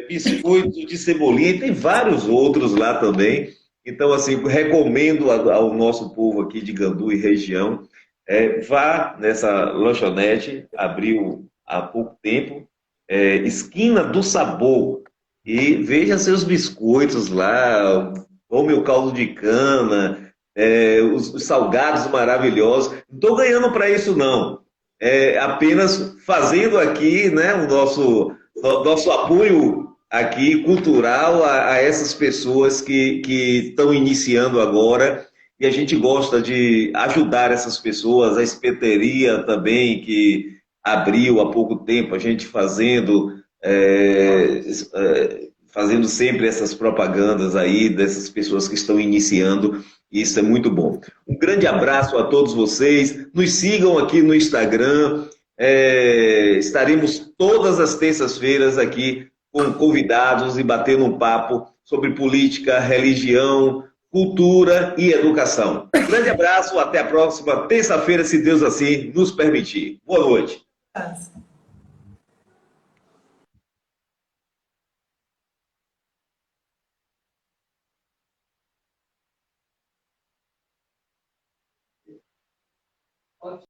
A: biscoito de cebolinha, e tem vários outros lá também. Então, assim, recomendo ao nosso povo aqui de Gandu e região, vá nessa lanchonete, abriu há pouco tempo, Esquina do Sabor, e veja seus biscoitos lá, o meu caldo de cana, os salgados maravilhosos. Não estou ganhando para isso, não. Apenas fazendo aqui, né, o nosso apoio aqui cultural a essas pessoas que estão iniciando agora, e a gente gosta de ajudar essas pessoas, a espeteria também, que abriu há pouco tempo, a gente fazendo sempre essas propagandas aí dessas pessoas que estão iniciando, e isso é muito bom. Um grande abraço a todos vocês, nos sigam aqui no Instagram, estaremos todas as terças-feiras aqui com convidados e batendo um papo sobre política, religião, cultura e educação. Grande abraço, até a próxima terça-feira, se Deus assim nos permitir. Boa noite.